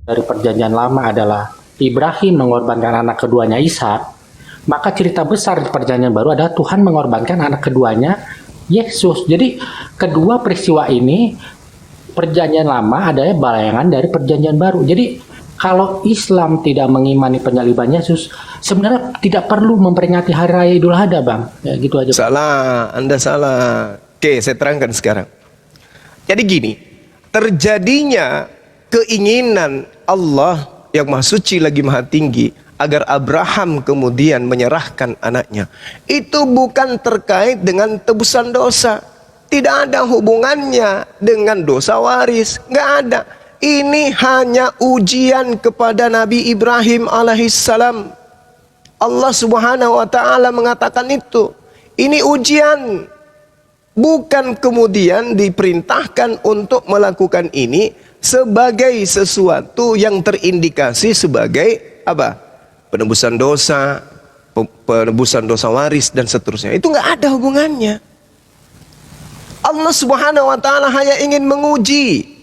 dari perjanjian lama adalah Ibrahim mengorbankan anak keduanya Ishak, maka cerita besar di perjanjian baru adalah Tuhan mengorbankan anak keduanya Yesus. Jadi kedua peristiwa ini perjanjian lama adalah bayangan dari perjanjian baru. Jadi kalau Islam tidak mengimani penyaliban Yesus, sebenarnya tidak perlu memperingati Hari Raya Idul Adha, Bang. Ya, gitu aja. Salah, Anda salah. Oke, saya terangkan sekarang. Jadi gini, terjadinya keinginan Allah yang Maha Suci lagi Maha Tinggi agar Abraham kemudian menyerahkan anaknya, itu bukan terkait dengan tebusan dosa. Tidak ada hubungannya dengan dosa waris, nggak ada. Ini hanya ujian kepada Nabi Ibrahim alaihissalam. Allah subhanahu wa ta'ala mengatakan itu. Ini ujian. Bukan kemudian diperintahkan untuk melakukan ini sebagai sesuatu yang terindikasi sebagai apa? Penebusan dosa, penebusan dosa waris dan seterusnya. Itu nggak ada hubungannya. Allah subhanahu wa ta'ala hanya ingin menguji.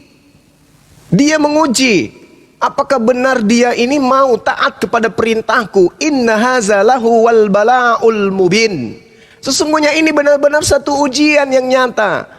Dia menguji apakah benar dia ini mau taat kepada perintahku. Inna haza lahu wal bala'ul mubin. Sesungguhnya ini benar-benar satu ujian yang nyata.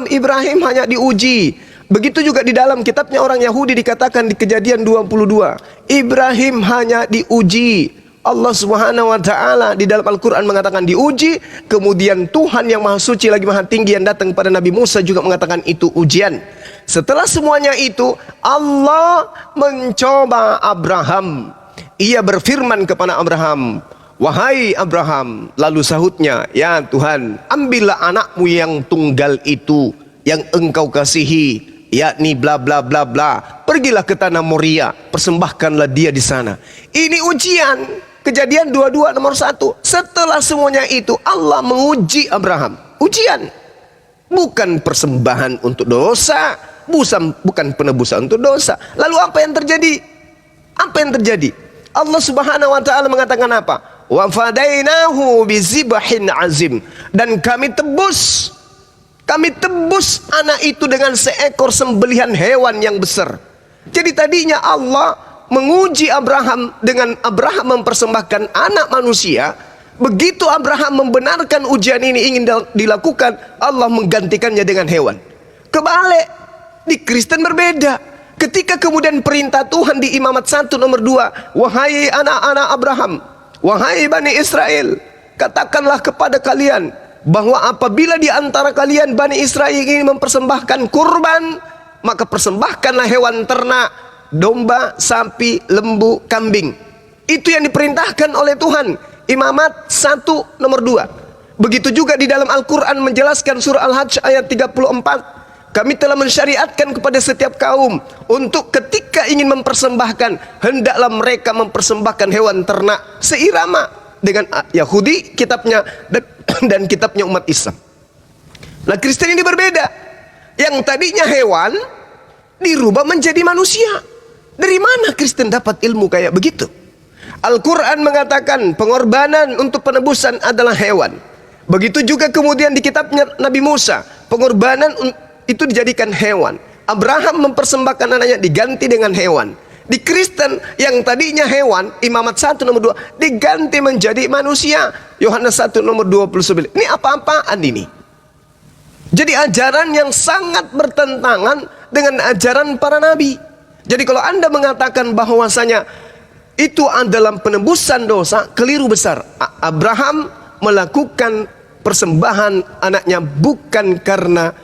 Ibrahim hanya diuji. Begitu juga di dalam kitabnya orang Yahudi dikatakan di Kejadian 22. Ibrahim hanya diuji. Allah subhanahu wa ta'ala di dalam Al-Quran mengatakan diuji. Kemudian Tuhan yang Maha Suci lagi Maha Tinggi yang datang kepada Nabi Musa juga mengatakan itu ujian. Setelah semuanya itu Allah mencoba Abraham. Ia berfirman kepada Abraham, wahai Abraham, lalu sahutnya, ya Tuhan, ambillah anakmu yang tunggal itu yang engkau kasihi, yakni bla bla bla bla, pergilah ke tanah Moria, persembahkanlah dia di sana. Ini ujian. Kejadian 22 nomor 1. Setelah semuanya itu Allah menguji Abraham. Ujian. Bukan persembahan untuk dosa, bukan penebusan untuk dosa. Lalu apa yang terjadi? Apa yang terjadi? Allah subhanahu wa ta'ala mengatakan apa? Wa fadainahu bizibhin azim. Dan kami tebus anak itu dengan seekor sembelihan hewan yang besar. Jadi tadinya Allah menguji Abraham dengan Abraham mempersembahkan anak manusia. Begitu Abraham membenarkan ujian ini ingin dilakukan, Allah menggantikannya dengan hewan. Kebalik, di Kristen berbeda. Ketika kemudian perintah Tuhan di Imamat 1 nomor 2, wahai anak-anak Abraham, wahai Bani Israel, katakanlah kepada kalian bahwa apabila di antara kalian Bani Israel ingin mempersembahkan kurban, maka persembahkanlah hewan ternak, domba, sapi, lembu, kambing. Itu yang diperintahkan oleh Tuhan. Imamat 1 nomor 2. Begitu juga di dalam Al-Quran menjelaskan surah Al-Hajj ayat 34. Kami telah mensyariatkan kepada setiap kaum untuk ketika ingin mempersembahkan, hendaklah mereka mempersembahkan hewan ternak seirama dengan Yahudi kitabnya dan kitabnya umat Islam. Nah, Kristen ini berbeda. Yang tadinya hewan dirubah menjadi manusia. Dari mana Kristen dapat ilmu kayak begitu? Al-Quran mengatakan pengorbanan untuk penebusan adalah hewan. Begitu juga kemudian di kitabnya Nabi Musa, pengorbanan itu dijadikan hewan. Abraham mempersembahkan anaknya diganti dengan hewan. Di Kristen yang tadinya hewan, Imamat 1 nomor 2 diganti menjadi manusia. Yohanes 1 nomor 29. Ini apa-apaan ini? Jadi ajaran yang sangat bertentangan dengan ajaran para nabi. Jadi kalau Anda mengatakan bahwasanya itu adalah penebusan dosa, keliru besar. Abraham melakukan persembahan anaknya bukan karena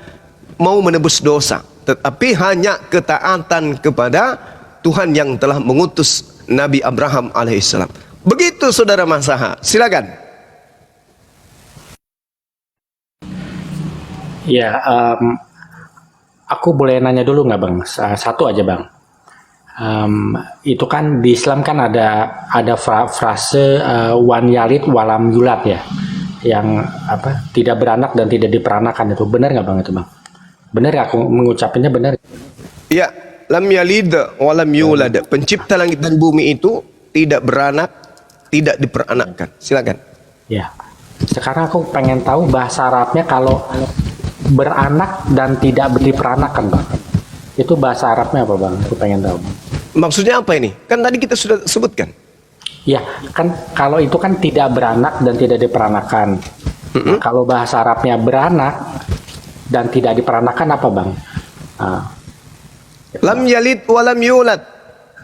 mau menebus dosa, tetapi hanya ketaatan kepada Tuhan yang telah mengutus Nabi Abraham alaihissalam. Begitu saudara Masaha, silakan. Ya, aku boleh nanya dulu nggak Bang? Satu aja Bang. Itu kan di Islam kan ada frase wan yalid walam yulat ya, yang apa, tidak beranak dan tidak diperanakan. Itu benar nggak Bang itu Bang? Benar ya aku mengucapinnya benar? Ya, lam yalid walam yulad. Pencipta langit dan bumi itu tidak beranak, tidak diperanakkan. Silakan. Ya. Sekarang aku pengen tahu bahasa Arabnya kalau beranak dan tidak diperanakan Bang. Itu bahasa Arabnya apa Bang? Aku pengen tahu. Maksudnya apa ini? Kan tadi kita sudah sebutkan. Ya, kan kalau itu kan tidak beranak dan tidak diperanakan. Nah, kalau bahasa Arabnya beranak dan tidak diperanakan apa, Bang? Ah, Lam yalid walam yulad.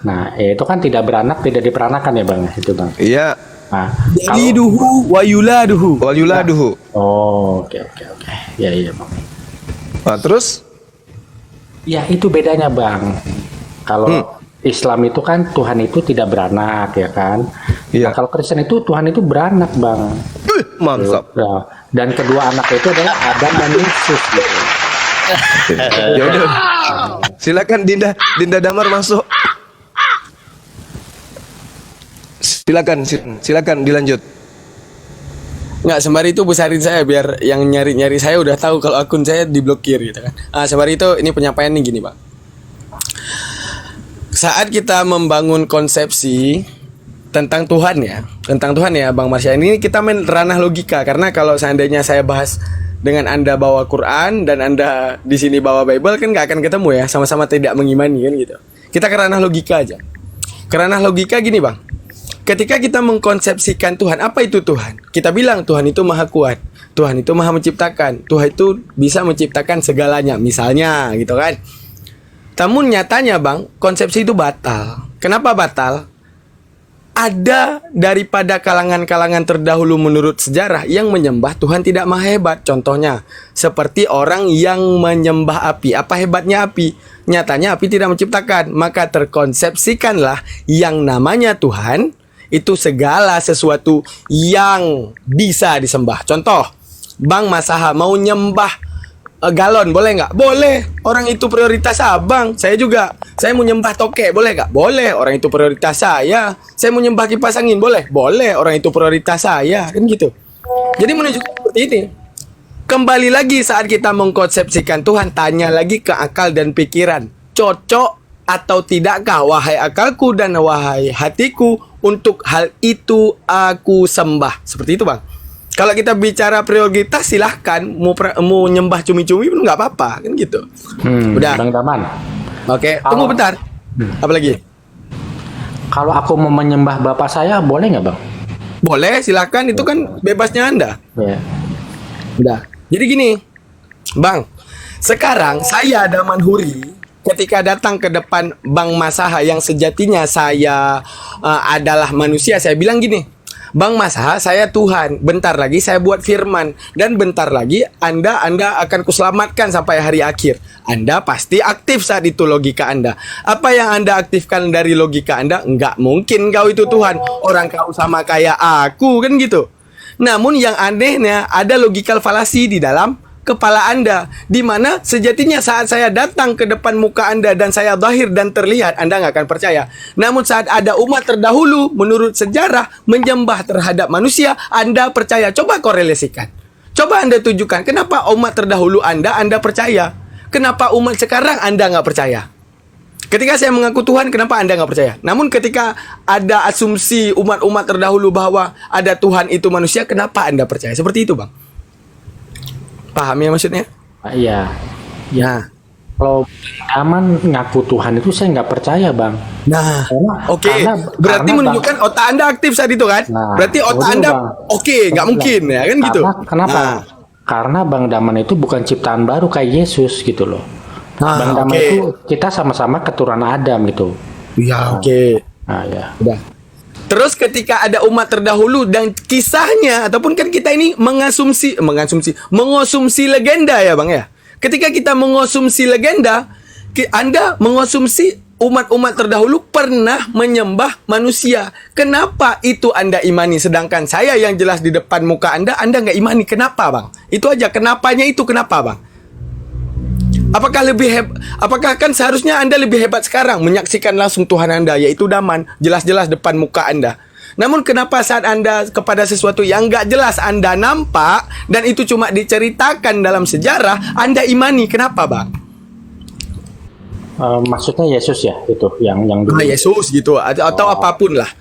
nah, itu kan tidak beranak, tidak diperanakan ya, Bang, itu, Bang. Iya. Nah, kalau Yaliduhu wa yuladuhu. Wal yuladuhu. oh, oke, oke, oke. Ya, iya, Bang. Nah, terus Ya, itu bedanya, Bang. Kalau Islam itu kan Tuhan itu tidak beranak, ya kan? Iya. Nah, kalau Kristen itu Tuhan itu beranak, Bang. mantap. Ya, dan kedua anak itu adalah Adam dan Yesus gitu. Ya udah. Silakan Dinda Damar masuk. Silakan dilanjut. Nggak, sembari itu besarin saya biar yang nyari-nyari saya udah tahu kalau akun saya diblokir gitu kan. Sembari itu ini penyampaiannya gini, Bang. Saat kita membangun konsepsi tentang Tuhan ya Bang Marsya, ini kita main ranah logika, karena kalau seandainya saya bahas dengan Anda bawa Quran dan Anda di sini bawa Bible kan nggak akan ketemu ya, sama-sama tidak mengimani kan gitu. Kita ke ranah logika aja. Ke ranah logika gini, Bang. Ketika kita mengkonsepsikan Tuhan, apa itu Tuhan? Kita bilang Tuhan itu maha kuat, Tuhan itu maha menciptakan, Tuhan itu bisa menciptakan segalanya, misalnya gitu kan. Namun nyatanya, Bang, konsepsi itu batal. Kenapa batal? Ada daripada kalangan-kalangan terdahulu menurut sejarah yang menyembah Tuhan tidak maha hebat. Contohnya, seperti orang yang menyembah api. Apa hebatnya api? Nyatanya api tidak menciptakan. Maka terkonsepsikanlah yang namanya Tuhan itu segala sesuatu yang bisa disembah. Contoh, Bang Masaha mau nyembah galon, boleh nggak? Boleh. Orang itu prioritas abang. Saya juga. Saya mau nyembah tokek, boleh nggak? Boleh. Orang itu prioritas saya. Saya mau nyembah kipas angin, boleh? Boleh. Orang itu prioritas saya. Kan gitu. Jadi menunjukkan seperti ini. Kembali lagi saat kita mengkonsepsikan Tuhan, tanya lagi ke akal dan pikiran. Cocok atau tidakkah wahai akalku dan wahai hatiku untuk hal itu aku sembah. Seperti itu, Bang. Kalau kita bicara prioritas, silahkan mau nyembah cumi-cumi pun nggak apa-apa kan gitu. Udah. Bang Daman. Oke, tunggu bentar. Apa lagi? Kalau aku mau menyembah bapak saya, boleh nggak, Bang? Boleh, silahkan. Itu kan bebasnya Anda. Ya. Udah. Jadi gini, Bang. Sekarang saya Daman Huri ketika datang ke depan Bang Masaha yang sejatinya saya adalah manusia, saya bilang gini. Bang Masaha, saya Tuhan. Bentar lagi saya buat firman. Dan bentar lagi Anda akan kuselamatkan sampai hari akhir. Anda pasti aktif saat itu logika Anda. Apa yang Anda aktifkan dari logika Anda? Enggak mungkin kau itu Tuhan. Orang kau sama kayak aku, kan gitu. Namun yang anehnya ada logikal falasi di dalam kepala Anda, di mana sejatinya saat saya datang ke depan muka Anda dan saya zahir dan terlihat, Anda nggak akan percaya. Namun saat ada umat terdahulu menurut sejarah menyembah terhadap manusia, Anda percaya. Coba korelasikan. Coba Anda tunjukkan kenapa umat terdahulu Anda percaya. Kenapa umat sekarang Anda nggak percaya? Ketika saya mengaku Tuhan, kenapa Anda nggak percaya? Namun ketika ada asumsi umat-umat terdahulu bahwa ada Tuhan itu manusia, kenapa Anda percaya? Seperti itu, Bang. Paham ya maksudnya? Iya. Ya. Kalau aman ngaku Tuhan itu saya nggak percaya, Bang. Nah, oke. Berarti karena menunjukkan otak Anda aktif saat itu kan? Nah, Berarti otak betul, Anda Bang. oke, nggak mungkin ya kan gitu. Kenapa? Nah. Karena Bang Daman itu bukan ciptaan baru kayak Yesus gitu loh. Bang Daman itu kita sama-sama keturunan Adam gitu. Iya, oke. Nah, ya. Udah. Terus ketika ada umat terdahulu dan kisahnya, ataupun kan kita ini mengonsumsi legenda ya Bang ya. Ketika kita mengonsumsi legenda, Anda mengonsumsi umat-umat terdahulu pernah menyembah manusia. Kenapa itu Anda imani? Sedangkan saya yang jelas di depan muka Anda nggak imani. Kenapa Bang? Itu aja, kenapanya itu kenapa Bang? Apakah kan seharusnya Anda lebih hebat sekarang menyaksikan langsung Tuhan Anda, yaitu Daman, jelas-jelas depan muka Anda. Namun kenapa saat Anda kepada sesuatu yang nggak jelas Anda nampak dan itu cuma diceritakan dalam sejarah, Anda imani? Kenapa, Bang? Maksudnya Yesus ya, itu yang dulu. Yesus gitu atau apapun lah.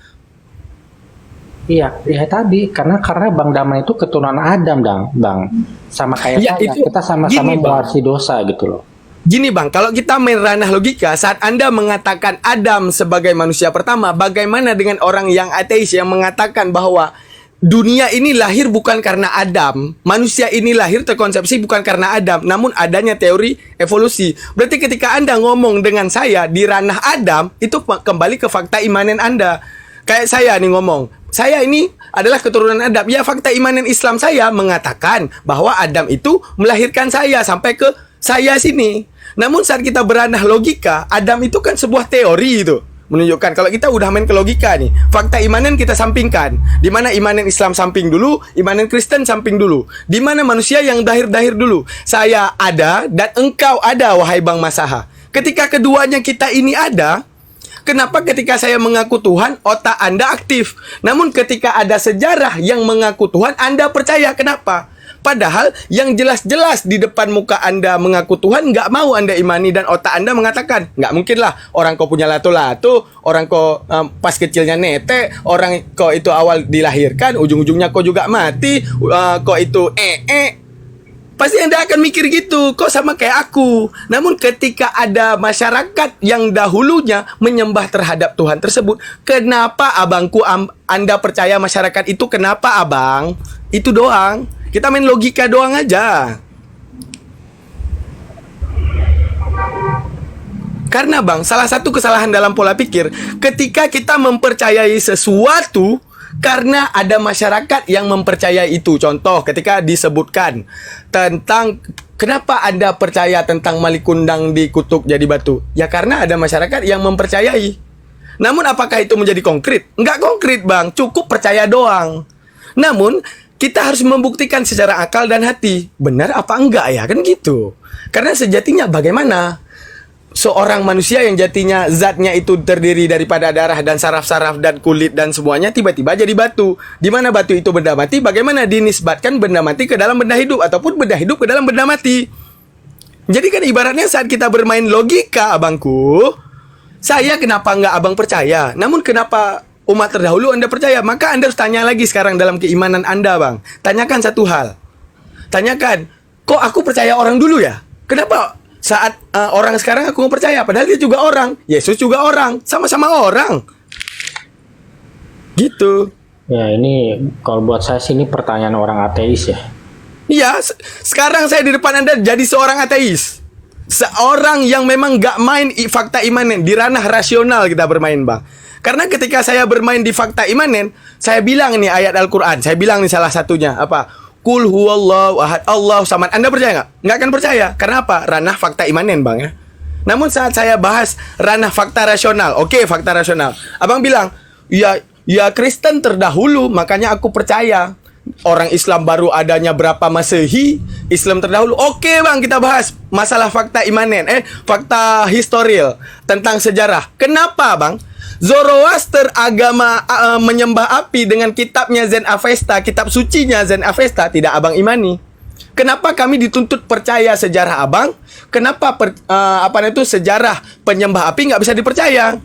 Iya, ya tadi karena Bang Daman itu keturunan Adam, Bang. Sama kayak Ya, saya, itu kita sama-sama gini, Bang. mewarisi dosa gitu loh. Gini bang, kalau kita main ranah logika, saat Anda mengatakan Adam sebagai manusia pertama, bagaimana dengan orang yang ateis yang mengatakan bahwa dunia ini lahir bukan karena Adam, manusia ini lahir terkonsepsi bukan karena Adam, namun adanya teori evolusi. Berarti ketika Anda ngomong dengan saya di ranah Adam, itu kembali ke fakta imanen Anda. Kayak saya nih ngomong, saya ini adalah keturunan Adam. Ya, fakta imanen Islam saya mengatakan bahwa Adam itu melahirkan saya sampai ke saya sini. Namun saat kita beranah logika, Adam itu kan sebuah teori itu. Menunjukkan kalau kita udah main ke logika nih, fakta imanen kita sampingkan. Di mana imanen Islam samping dulu, imanen Kristen samping dulu. Di mana manusia yang dahir-dahir dulu. Saya ada dan engkau ada, wahai Bang Masaha. Ketika keduanya kita ini ada, kenapa ketika saya mengaku Tuhan, otak Anda aktif? Namun ketika ada sejarah yang mengaku Tuhan, Anda percaya. Kenapa? Padahal yang jelas-jelas di depan muka Anda mengaku Tuhan, nggak mau Anda imani, dan otak Anda mengatakan, nggak mungkin lah, orang kau punya lato-lato, orang kau pas kecilnya nete, orang kau itu awal dilahirkan, ujung-ujungnya kau juga mati, kau itu pasti Anda akan mikir gitu, kok sama kayak aku. Namun ketika ada masyarakat yang dahulunya menyembah terhadap Tuhan tersebut, kenapa abangku Anda percaya masyarakat itu? Kenapa abang? Itu doang. Kita main logika doang aja. Karena bang, salah satu kesalahan dalam pola pikir, ketika kita mempercayai sesuatu karena ada masyarakat yang mempercayai itu. Contoh, ketika disebutkan tentang kenapa Anda percaya tentang Malikundang dikutuk jadi batu? Ya karena ada masyarakat yang mempercayai. Namun apakah itu menjadi konkret? Enggak konkret bang, cukup percaya doang. Namun kita harus membuktikan secara akal dan hati, benar apa enggak ya, kan gitu. Karena sejatinya bagaimana seorang manusia yang jatinya zatnya itu terdiri daripada darah dan saraf-saraf dan kulit dan semuanya tiba-tiba jadi batu. Di mana batu itu benda mati, bagaimana dinisbatkan benda mati ke dalam benda hidup ataupun benda hidup ke dalam benda mati. Jadi kan ibaratnya saat kita bermain logika, abangku, saya kenapa enggak abang percaya, namun kenapa umat terdahulu Anda percaya? Maka Anda harus tanya lagi sekarang dalam keimanan Anda, bang. Tanyakan satu hal. Tanyakan, kok aku percaya orang dulu ya? Kenapa saat orang sekarang aku percaya? Padahal dia juga orang. Yesus juga orang. Sama-sama orang. Gitu. Ya, ini kalau buat saya sih ini pertanyaan orang ateis ya. Iya, sekarang saya di depan Anda jadi seorang ateis. Seorang yang memang gak main fakta imanen. Di ranah rasional kita bermain, bang. Karena ketika saya bermain di fakta imanen, saya bilang nih ayat Al-Quran, saya bilang nih salah satunya apa? Kul huwallahu ahad, Allahu samad. Anda percaya nggak? Nggak akan percaya. Karena apa? Ranah fakta imanen, bang ya. Namun saat saya bahas ranah fakta rasional, oke, fakta rasional, abang bilang, ya Kristen terdahulu, makanya aku percaya. Orang Islam baru adanya berapa Masehi, Islam terdahulu. Oke bang, kita bahas masalah fakta imanen, fakta historial tentang sejarah. Kenapa bang? Zoroaster agama menyembah api dengan kitabnya Zen Avesta, kitab sucinya Zen Avesta, tidak abang imani. Kenapa kami dituntut percaya sejarah abang? Kenapa sejarah penyembah api nggak bisa dipercaya?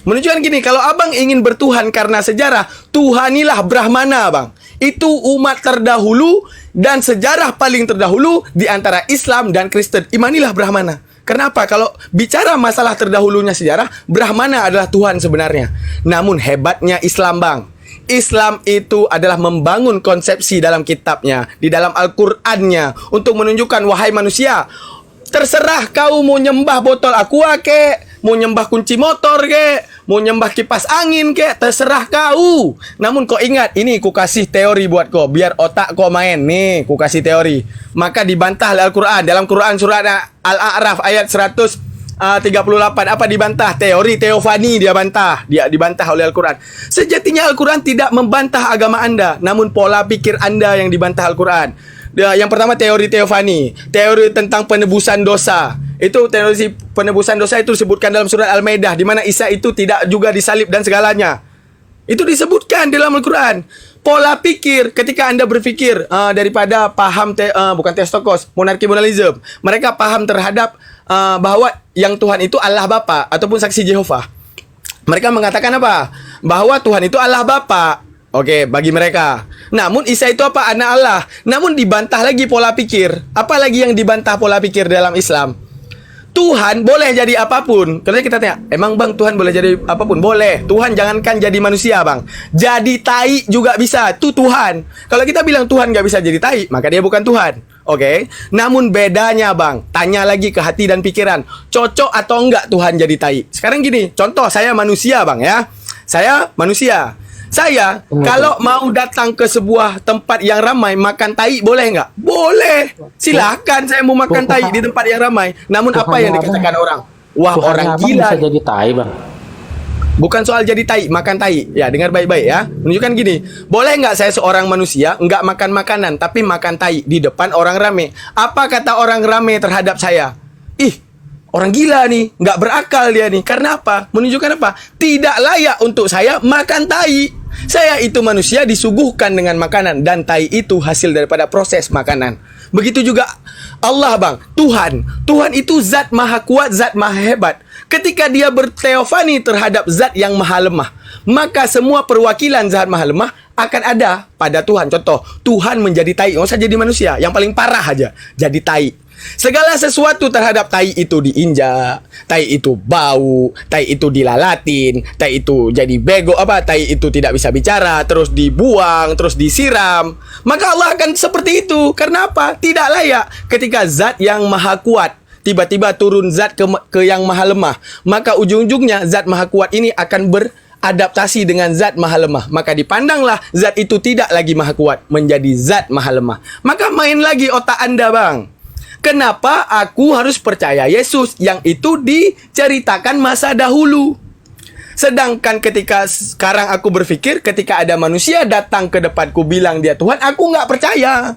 Menunjukkan gini, kalau abang ingin bertuhan karena sejarah, tuhanilah Brahmana bang. Itu umat terdahulu dan sejarah paling terdahulu di antara Islam dan Kristen. Imanilah Brahmana. Kenapa? Kalau bicara masalah terdahulunya sejarah, Brahmana adalah Tuhan sebenarnya. Namun hebatnya Islam, bang. Islam itu adalah membangun konsepsi dalam kitabnya, di dalam Al-Qur'annya, untuk menunjukkan, wahai manusia, terserah kau mau nyembah botol aqua kek, mau nyembah kunci motor kek, mau nyembah kipas angin kek, terserah kau. Namun kau ingat, ini ku kasih teori buat kau, biar otak kau main. Nih, ku kasih teori. Maka dibantah oleh Al-Quran. Dalam Quran surat Al-A'raf ayat 138, apa dibantah? Teori teofani dia bantah. Dia dibantah oleh Al-Quran. Sejatinya Al-Quran tidak membantah agama Anda, namun pola pikir Anda yang dibantah Al-Quran. Yang pertama teori teofani, teori tentang penebusan dosa. Itu teori penebusan dosa itu disebutkan dalam surat Al-Maidah, di mana Isa itu tidak juga disalib dan segalanya. Itu disebutkan dalam Al-Quran. Pola pikir ketika Anda berpikir daripada paham bukan Theostokos, monarki-monalism. Mereka paham terhadap bahwa yang Tuhan itu Allah Bapa ataupun saksi Jehovah. Mereka mengatakan apa? Bahwa Tuhan itu Allah Bapa. Oke, bagi mereka. Namun Isa itu apa? Anak Allah. Namun dibantah lagi pola pikir. Apa lagi yang dibantah pola pikir dalam Islam? Tuhan boleh jadi apapun. Kalau kita tanya, emang bang Tuhan boleh jadi apapun? Boleh. Tuhan jangankan jadi manusia bang, jadi tai juga bisa. Itu Tuhan. Kalau kita bilang Tuhan gak bisa jadi tai, maka dia bukan Tuhan. Oke. Namun bedanya bang, tanya lagi ke hati dan pikiran, cocok atau enggak Tuhan jadi tai. Sekarang gini, contoh saya manusia bang ya. Saya manusia. Saya kalau mau datang ke sebuah tempat yang ramai makan tai boleh nggak? Boleh. Silakan saya mau makan tai di tempat yang ramai. Namun apa yang dikatakan orang? Wah, orang gila. Bisa jadi tai bang. Bukan soal jadi tai, makan tai. Ya, dengar baik-baik ya. Menunjukkan gini, boleh nggak saya seorang manusia nggak makan makanan tapi makan tai di depan orang ramai? Apa kata orang ramai terhadap saya? Ih, orang gila nih, nggak berakal dia nih. Karena apa? Menunjukkan apa? Tidak layak untuk saya makan tai. Saya itu manusia disuguhkan dengan makanan, dan tai itu hasil daripada proses makanan. Begitu juga Allah bang, Tuhan. Tuhan itu zat maha kuat, zat maha hebat. Ketika dia berteofani terhadap zat yang maha lemah, maka semua perwakilan zat maha lemah akan ada pada Tuhan. Contoh, Tuhan menjadi tai, nggak usah jadi manusia, yang paling parah aja jadi tai. Segala sesuatu terhadap tai itu diinjak, tai itu bau, tai itu dilalatin, tai itu jadi bego tai itu tidak bisa bicara, terus dibuang, terus disiram. Maka Allah akan seperti itu. Karena apa? Tidak layak ketika zat yang maha kuat tiba-tiba turun zat ke yang maha lemah. Maka ujung-ujungnya zat maha kuat ini akan beradaptasi dengan zat maha lemah. Maka dipandanglah zat itu tidak lagi maha kuat, menjadi zat maha lemah. Maka main lagi otak Anda bang. Kenapa aku harus percaya Yesus yang itu diceritakan masa dahulu? Sedangkan ketika sekarang aku berpikir, ketika ada manusia datang ke depanku bilang dia Tuhan, aku nggak percaya.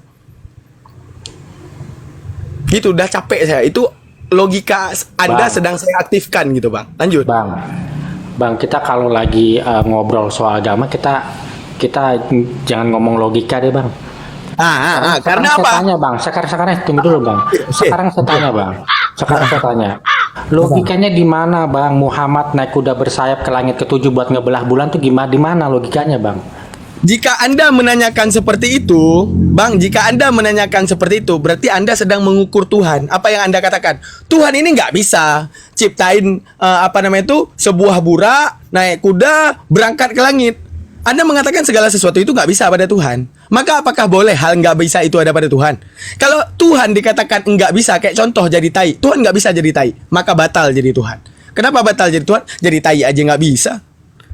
Gitu, udah capek saya. Itu logika Anda Bang, sedang saya aktifkan gitu bang. Lanjut. Bang, kita kalau lagi ngobrol soal agama, kita jangan ngomong logika deh bang. Karena Saya apa? tanya bang, sekarang tunggu dulu bang. Sekarang saya tanya bang. Logikanya di mana bang? Muhammad naik kuda bersayap ke langit ketujuh buat ngebelah bulan tuh gimana? Di mana logikanya bang? Jika Anda menanyakan seperti itu, bang, jika Anda menanyakan seperti itu, berarti Anda sedang mengukur Tuhan. Apa yang Anda katakan? Tuhan ini nggak bisa ciptain sebuah burak, naik kuda, berangkat ke langit. Anda mengatakan segala sesuatu itu nggak bisa pada Tuhan. Maka apakah boleh hal nggak bisa itu ada pada Tuhan? Kalau Tuhan dikatakan nggak bisa, kayak contoh jadi tai, Tuhan nggak bisa jadi tai, maka batal jadi Tuhan. Kenapa batal jadi Tuhan? Jadi tai aja nggak bisa.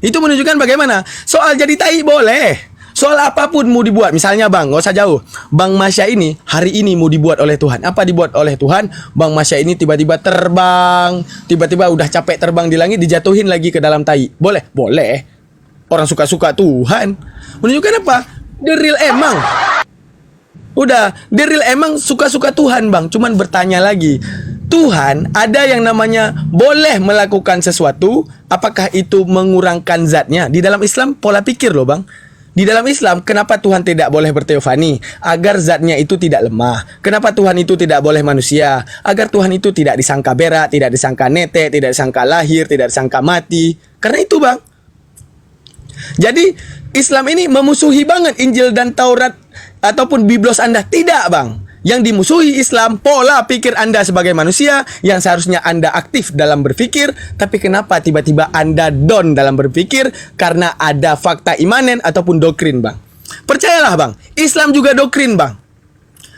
Itu menunjukkan bagaimana soal jadi tai boleh, soal apapun mau dibuat. Misalnya bang, nggak usah jauh, Bang Masya ini hari ini mau dibuat oleh Tuhan. Apa dibuat oleh Tuhan? Bang Masya ini tiba-tiba terbang, tiba-tiba udah capek terbang di langit, dijatuhin lagi ke dalam tai. Boleh? Boleh. Orang suka-suka Tuhan. Menunjukkan apa? The real emang. Udah, the real emang suka-suka Tuhan bang. Cuman bertanya lagi, Tuhan ada yang namanya boleh melakukan sesuatu, apakah itu mengurangkan zatnya? Di dalam Islam pola pikir loh bang. Di dalam Islam, kenapa Tuhan tidak boleh berteofani? Agar zatnya itu tidak lemah. Kenapa Tuhan itu tidak boleh manusia? Agar Tuhan itu tidak disangka berak, tidak disangka nete, tidak disangka lahir, tidak disangka mati. Karena itu bang. Jadi Islam ini memusuhi banget Injil dan Taurat ataupun Biblos Anda. Tidak bang. Yang dimusuhi Islam pola pikir Anda sebagai manusia yang seharusnya Anda aktif dalam berpikir. Tapi kenapa tiba-tiba Anda down dalam berpikir? Karena ada fakta imanen ataupun doktrin bang. Percayalah bang, Islam juga doktrin bang.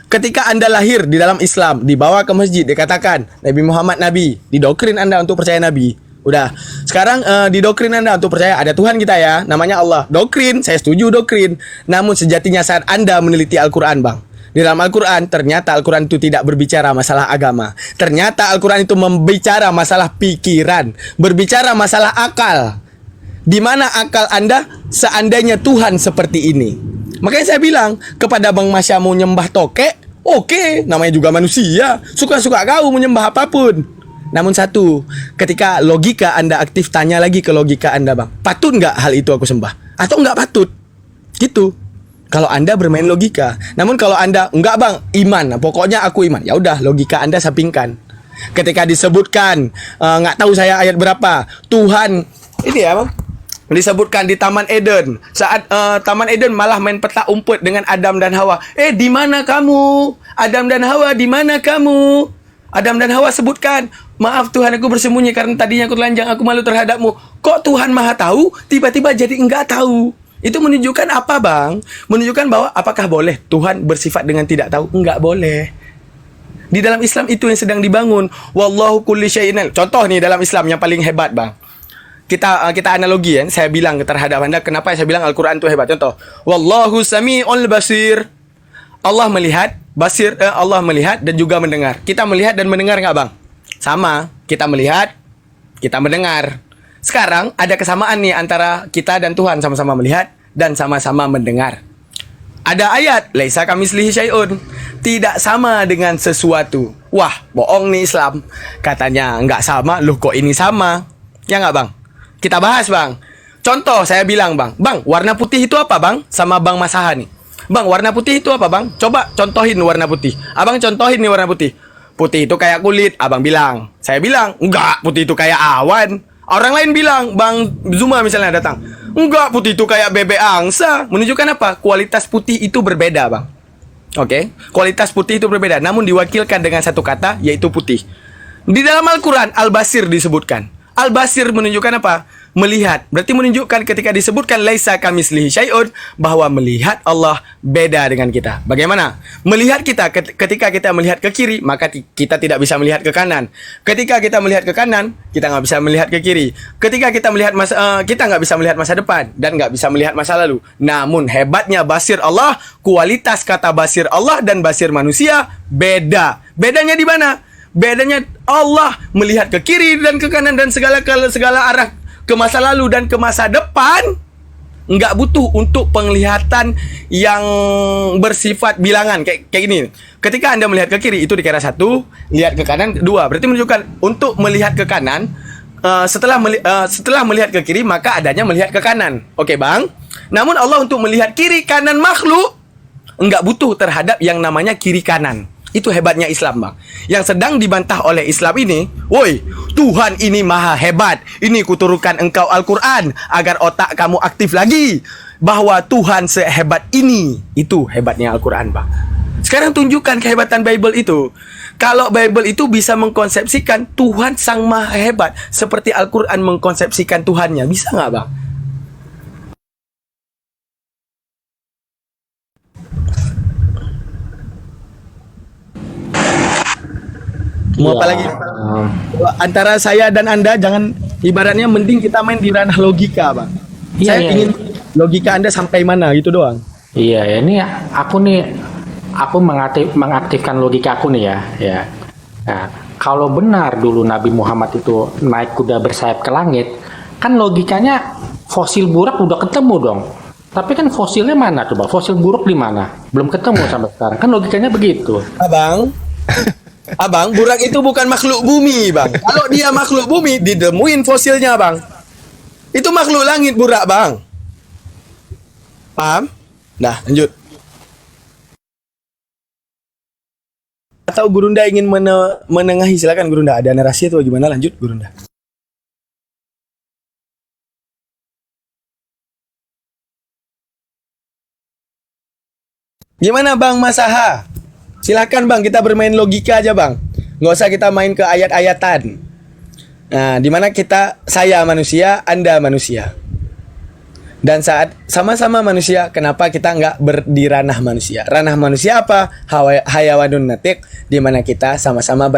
Ketika Anda lahir di dalam Islam, dibawa ke masjid, dikatakan Nabi Muhammad Nabi, didoktrin Anda untuk percaya Nabi. Udah, sekarang didoktrin Anda untuk percaya ada Tuhan kita ya, namanya Allah. Doktrin, saya setuju doktrin. Namun sejatinya saat Anda meneliti Al-Quran bang, di dalam Al-Quran ternyata Al-Quran itu tidak berbicara masalah agama. Ternyata Al-Quran itu membicara masalah pikiran, berbicara masalah akal. Di mana akal Anda seandainya Tuhan seperti ini? Makanya saya bilang kepada Bang Masya mau nyembah tokek, oke, namanya juga manusia, suka-suka kau menyembah apapun. Namun satu, ketika logika Anda aktif, tanya lagi ke logika Anda bang, patut nggak hal itu aku sembah? Atau nggak patut? Gitu. Kalau Anda bermain logika. Namun kalau Anda enggak bang, iman, pokoknya aku iman, ya udah logika Anda sampingkan. Ketika disebutkan nggak tahu saya ayat berapa, Tuhan ini ya bang, disebutkan di Taman Eden, saat Taman Eden malah main petak umpet dengan Adam dan Hawa. Di mana kamu? Adam dan Hawa, di mana kamu? Adam dan Hawa sebutkan, maaf Tuhan aku bersembunyi karena tadinya aku telanjang, aku malu terhadapmu. Kok Tuhan maha tahu, tiba-tiba jadi enggak tahu? Itu menunjukkan apa bang? Menunjukkan bahwa apakah boleh Tuhan bersifat dengan tidak tahu? Enggak boleh. Di dalam Islam itu yang sedang dibangun. Wallahu kulli syai'in. Contoh nih dalam Islam yang paling hebat bang. Kita analogi ya, saya bilang terhadap Anda kenapa saya bilang Al-Qur'an itu hebat. Contoh, wallahu sami'ul basir. Allah melihat, Allah melihat dan juga mendengar. Kita melihat dan mendengar nggak bang? Sama, kita melihat, kita mendengar. Sekarang ada kesamaan nih antara kita dan Tuhan, sama-sama melihat dan sama-sama mendengar. Ada ayat, laisa kamitslihi syai'un. Tidak sama dengan sesuatu. Wah, bohong nih Islam. Katanya nggak sama, loh kok ini sama? Ya nggak bang? Kita bahas bang. Contoh saya bilang bang, warna putih itu apa bang? Sama bang Masaha nih. Bang, warna putih itu apa bang? Coba contohin warna putih. Abang contohin nih warna putih. Putih itu kayak kulit. Abang bilang. Saya bilang, enggak, putih itu kayak awan. Orang lain bilang, Bang Zuma misalnya datang, enggak, putih itu kayak bebek angsa. Menunjukkan apa? Kualitas putih itu berbeda bang. Oke, kualitas putih itu berbeda. Namun diwakilkan dengan satu kata, yaitu putih. Di dalam Al-Quran, Al-Basir disebutkan. Al-Basir menunjukkan apa? Melihat. Berarti menunjukkan ketika disebutkan laisa kamitslihi syai'un, bahwa melihat Allah beda dengan kita. Bagaimana? Melihat kita, ketika kita melihat ke kiri, maka kita tidak bisa melihat ke kanan. Ketika kita melihat ke kanan, kita nggak bisa melihat ke kiri. Ketika kita melihat kita nggak bisa melihat masa depan dan nggak bisa melihat masa lalu. Namun hebatnya basir Allah, kualitas kata basir Allah dan basir manusia beda. Bedanya di mana? Bedanya Allah melihat ke kiri dan ke kanan dan segala arah, ke masa lalu dan ke masa depan, nggak butuh untuk penglihatan yang bersifat bilangan kayak gini. Ketika Anda melihat ke kiri itu dikira 1, lihat ke kanan 2. Berarti menunjukkan untuk melihat ke kanan, setelah melihat ke kiri maka adanya melihat ke kanan. Oke bang. Namun Allah untuk melihat kiri kanan makhluk nggak butuh terhadap yang namanya kiri kanan. Itu hebatnya Islam bang. Yang sedang dibantah oleh Islam ini, woi, Tuhan ini maha hebat. Ini kuturunkan engkau Al-Quran agar otak kamu aktif lagi, bahwa Tuhan sehebat ini. Itu hebatnya Al-Quran bang. Sekarang tunjukkan kehebatan Bible itu. Kalau Bible itu bisa mengkonsepsikan Tuhan sang maha hebat, seperti Al-Quran mengkonsepsikan Tuhannya, bisa nggak bang? Mau apa lagi? Antara saya dan Anda jangan, ibaratnya mending kita main di ranah logika, Bang. Saya ingin logika Anda sampai mana gitu doang. Iya, ya, ini aku mengaktifkan logika aku nih ya. Nah, kalau benar dulu Nabi Muhammad itu naik kuda bersayap ke langit, kan logikanya fosil buruk udah ketemu dong. Tapi kan fosilnya mana coba? Fosil buruk di mana? Belum ketemu sampai sekarang. Kan logikanya begitu. Abang, burak itu bukan makhluk bumi, Bang. Kalau dia makhluk bumi, didemuin fosilnya, Bang. Itu makhluk langit, burak, Bang. Paham? Dah, lanjut. Atau Gurunda ingin menengahi, silakan Gurunda. Ada narasi atau gimana? Lanjut, Gurunda. Gimana, Bang Masaha? Silakan bang, kita bermain logika aja bang. Nggak usah kita main ke ayat-ayatan. Nah, dimana saya manusia, Anda manusia. Dan saat sama-sama manusia, kenapa kita nggak di ranah manusia? Ranah manusia apa? Hayawanun natik, dimana kita sama-sama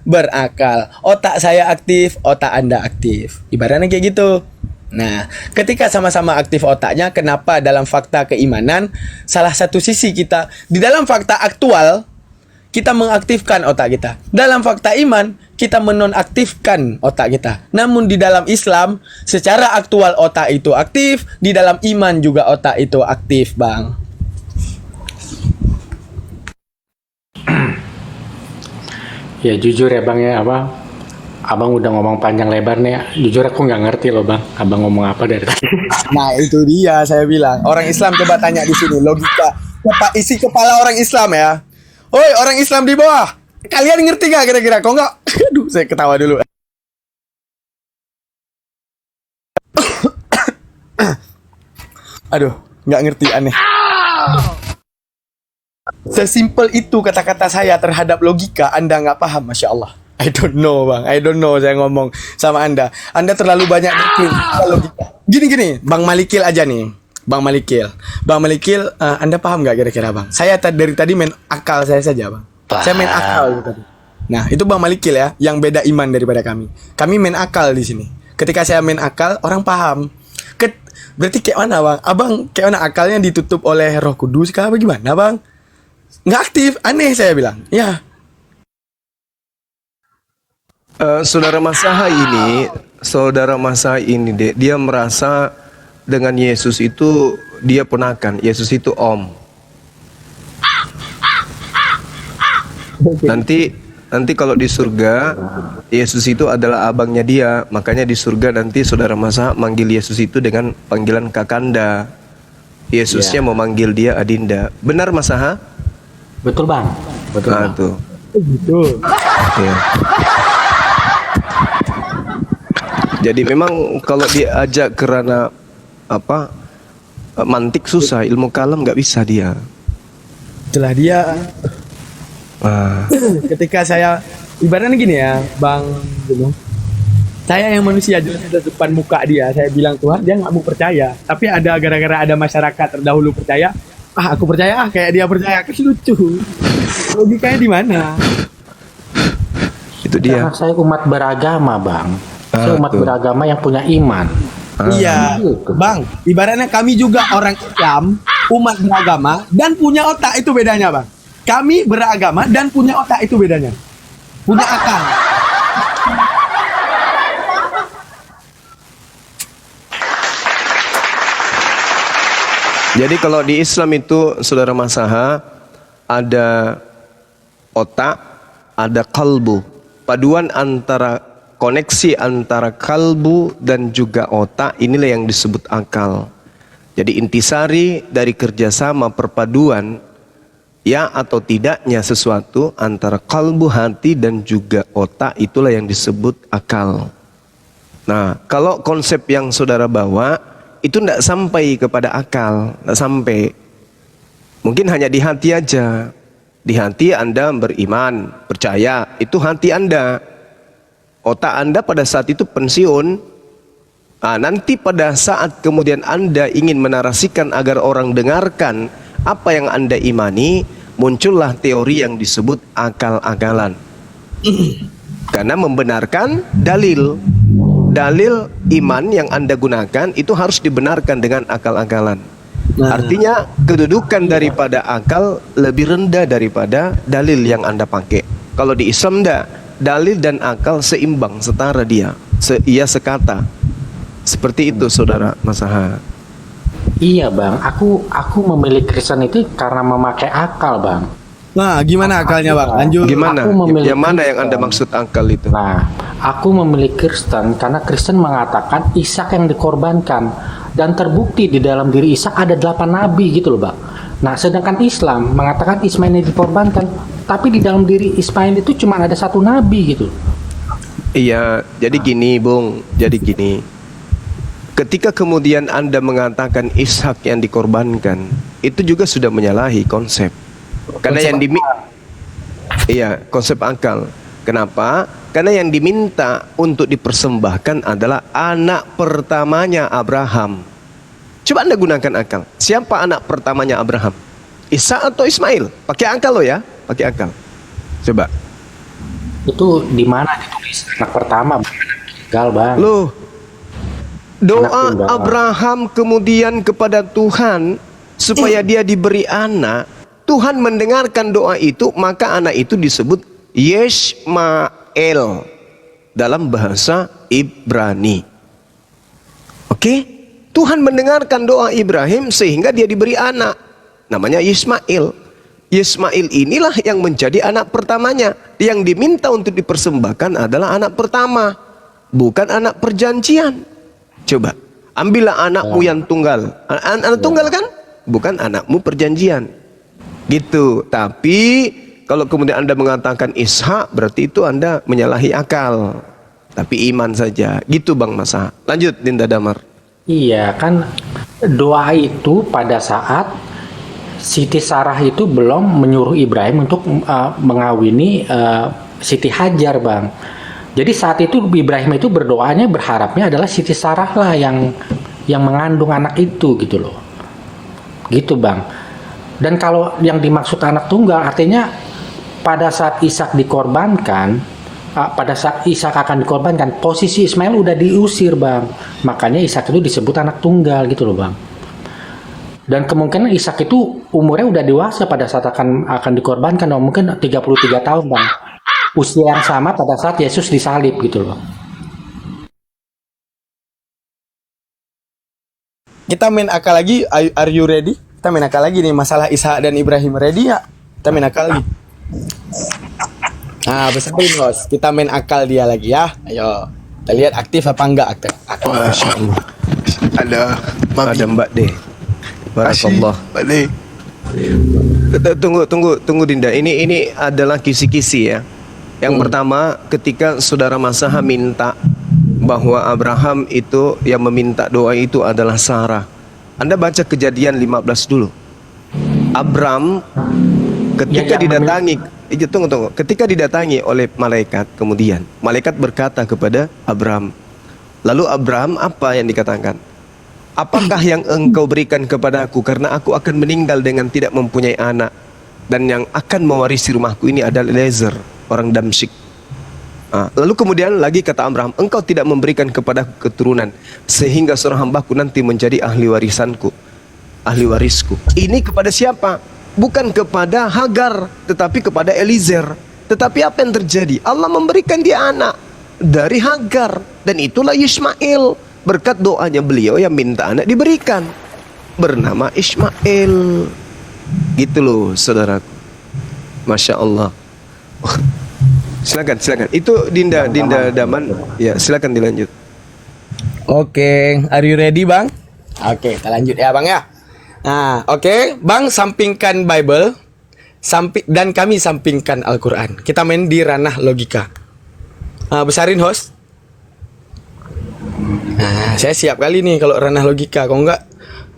berakal. Otak saya aktif, otak Anda aktif. Ibaratnya kayak gitu. Nah, ketika sama-sama aktif otaknya, kenapa dalam fakta keimanan salah satu sisi kita di dalam fakta aktual kita mengaktifkan otak kita. Dalam fakta iman kita menonaktifkan otak kita. Namun di dalam Islam secara aktual otak itu aktif, di dalam iman juga otak itu aktif, Bang. Ya jujur ya bang ya, Abang udah ngomong panjang lebar nih ya. Jujur aku nggak ngerti loh bang. Abang ngomong apa dari tadi? Nah itu dia saya bilang. Orang Islam coba tanya di sini logika. Isi kepala orang Islam ya. Oi orang Islam di bawah. Kalian ngerti nggak kira-kira? Kok nggak? Aduh saya ketawa dulu. Aduh nggak ngerti, aneh. Sesimpel itu kata-kata saya terhadap logika, Anda nggak paham, Masya Allah. I don't know bang, I don't know saya ngomong sama Anda. Anda terlalu banyak mikir logika. Gini, Bang Malikil aja nih. Bang Malikil, Anda paham nggak kira-kira bang? Saya dari tadi main akal saya saja bang. Paham. Saya main akal tadi. Nah itu Bang Malikil ya, yang beda iman daripada kami. Kami main akal di sini. Ketika saya main akal, orang paham. Berarti kayak mana bang? Abang kayak mana akalnya ditutup oleh Roh Kudus kah? Bagaimana bang? Nggak aktif, aneh saya bilang. Ya. Saudara Masaha ini dia merasa dengan Yesus itu dia ponakan, Yesus itu om. Nanti kalau di surga Yesus itu adalah abangnya dia, makanya di surga nanti saudara Masaha manggil Yesus itu dengan panggilan Kakanda. Yesusnya memanggil dia Adinda. Benar Masaha? Betul bang. Betul Nah, bang. tuh. Gitu. Ya. Jadi memang kalau diajak kerana mantik susah, ilmu kalam nggak bisa dia. Setelah dia ketika saya ibaratnya gini ya Bang Gunung, saya yang manusia jelas di depan muka dia, saya bilang Tuhan, dia nggak mau percaya. Tapi ada gara-gara ada masyarakat terdahulu percaya, aku percaya kayak dia percaya, kan lucu. Logikanya di mana? Itu dia. Karena saya umat beragama bang. Saya umat tuh. beragama yang punya iman. Iya, gitu. Bang. Ibaratnya kami juga orang Islam, umat beragama dan punya otak, itu bedanya, Bang. Kami beragama dan punya otak, itu bedanya. Punya akal. Jadi kalau di Islam itu saudara Masaha ada otak, ada kalbu. Paduan antara koneksi antara kalbu dan juga otak, inilah yang disebut akal. Jadi intisari dari kerjasama perpaduan ya atau tidaknya sesuatu antara kalbu, hati dan juga otak, itulah yang disebut akal. Nah, kalau konsep yang saudara bawa itu tidak sampai kepada akal, tidak sampai. Mungkin hanya di hati aja. Di hati Anda beriman, percaya, itu hati Anda. Otak Anda pada saat itu pensiun. Nanti pada saat kemudian Anda ingin menarasikan agar orang dengarkan apa yang Anda imani, muncullah teori yang disebut akal-akalan. Karena membenarkan dalil. Dalil iman yang Anda gunakan itu harus dibenarkan dengan akal-akalan. Artinya kedudukan daripada akal lebih rendah daripada dalil yang Anda pakai. Kalau di Islam enggak, dalil dan akal seimbang, setara dia. Ia sekata. Seperti itu saudara Masaha. Iya bang, aku memilih Kristen itu karena memakai akal bang. Nah, gimana akalnya, Bang? Lanjut. Gimana? Aku memilih Yang mana yang Kristen. Anda maksud akal itu? Nah, aku memilih Kristen karena Kristen mengatakan Ishak yang dikorbankan, dan terbukti di dalam diri Ishak ada 8 nabi gitu loh bang. Nah, sedangkan Islam mengatakan Ismail yang dikorbankan, tapi di dalam diri Ismail itu cuma ada 1 nabi gitu. Iya, jadi gini Bung, jadi gini. Ketika kemudian Anda mengatakan Ishak yang dikorbankan, itu juga sudah menyalahi konsep. Karena yang konsep akal. Kenapa? Karena yang diminta untuk dipersembahkan adalah anak pertamanya Abraham. Coba Anda gunakan akal. Siapa anak pertamanya Abraham? Ishak atau Ismail? Pakai akal loh ya, pakai akal. Coba. Itu di mana ditulis anak pertama bang? Gal bang. Loh, doa Anak tunggal. Abraham kemudian kepada Tuhan supaya dia diberi anak. Tuhan mendengarkan doa itu, maka anak itu disebut Yishmael dalam bahasa Ibrani. Oke? Tuhan mendengarkan doa Ibrahim sehingga dia diberi anak. Namanya Yishmael. Yishmael inilah yang menjadi anak pertamanya. Yang diminta untuk dipersembahkan adalah anak pertama, bukan anak perjanjian. Coba, ambillah anakmu yang tunggal. Anak tunggal kan? Bukan anakmu perjanjian. Gitu. Tapi kalau kemudian Anda mengatakan Ishak, berarti itu Anda menyalahi akal. Tapi iman saja. Gitu Bang Masa. Lanjut Dinda Damar. Iya kan, doa itu pada saat Siti Sarah itu belum menyuruh Ibrahim untuk mengawini Siti Hajar, Bang. Jadi saat itu Ibrahim itu berdoanya, berharapnya adalah Siti Sarah lah yang mengandung anak itu gitu loh. Gitu, Bang. Dan kalau yang dimaksud anak tunggal artinya pada saat Ishak dikorbankan, pada saat Ishak akan dikorbankan, posisi Ismail udah diusir, Bang. Makanya Ishak itu disebut anak tunggal gitu loh, Bang. Dan kemungkinan Ishak itu umurnya udah dewasa pada saat akan dikorbankan, mungkin 33 tahun, Bang. Usia yang sama pada saat Yesus disalib gitu loh. Kita main akal lagi. Are you ready? Kita main akal lagi nih, masalah Ishak dan Ibrahim. Ready ya? Kita main akal lagi. Nah, besarin bos. Kita main akal dia lagi ya. Ayo. Kita lihat aktif apa enggak aktif. Masya Allah. Ada Mbak D. Barakallah. Mbak D. Tunggu Dinda. Ini adalah kisi-kisi ya. Yang pertama, ketika saudara Masaha minta bahwa Abraham itu yang meminta doa itu adalah Sarah. Anda baca Kejadian 15 dulu. Abram ketika didatangi, tunggu. Ketika didatangi oleh malaikat, kemudian malaikat berkata kepada Abram. Lalu Abram apa yang dikatakan? Apakah yang engkau berikan kepada aku, karena aku akan meninggal dengan tidak mempunyai anak, dan yang akan mewarisi rumahku ini adalah Eliezer, orang Damsyik. Lalu kemudian lagi kata Abraham, engkau tidak memberikan kepada keturunan, sehingga seorang hambaku nanti menjadi ahli warisku. Ini kepada siapa? Bukan kepada Hagar, tetapi kepada Eliezer. Tetapi apa yang terjadi? Allah memberikan dia anak dari Hagar, dan itulah Ismail. Berkat doanya beliau yang minta anak diberikan, bernama Ismail. Gitu loh saudaraku. Masya Allah. Silakan. Itu Dinda Daman. Ya, silakan dilanjut. Oke, are you ready, Bang? Oke, kita lanjut ya, Bang ya. Nah, oke, Bang sampingkan Bible, dan kami sampingkan Al-Quran. Kita main di ranah logika. Besarin host. Nah, saya siap kali nih kalau ranah logika. Kalau enggak,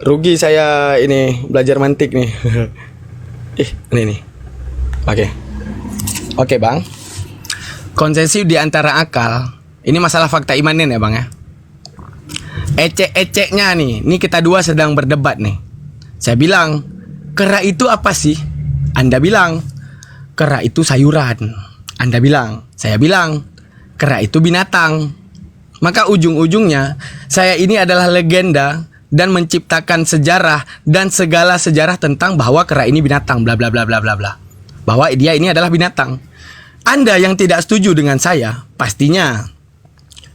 rugi saya ini belajar mantik nih. Ini nih. Oke, Bang. Konsensus di antara akal. Ini masalah fakta imanin ya, Bang ya. Ecek-eceknya nih. Ini kita dua sedang berdebat nih. Saya bilang, kera itu apa sih? Anda bilang, kera itu sayuran. Saya bilang, kera itu binatang. Maka ujung-ujungnya, saya ini adalah legenda dan menciptakan sejarah dan segala sejarah tentang bahwa kera ini binatang, bla bla bla bla bla bla. Bahwa dia ini adalah binatang. Anda yang tidak setuju dengan saya, pastinya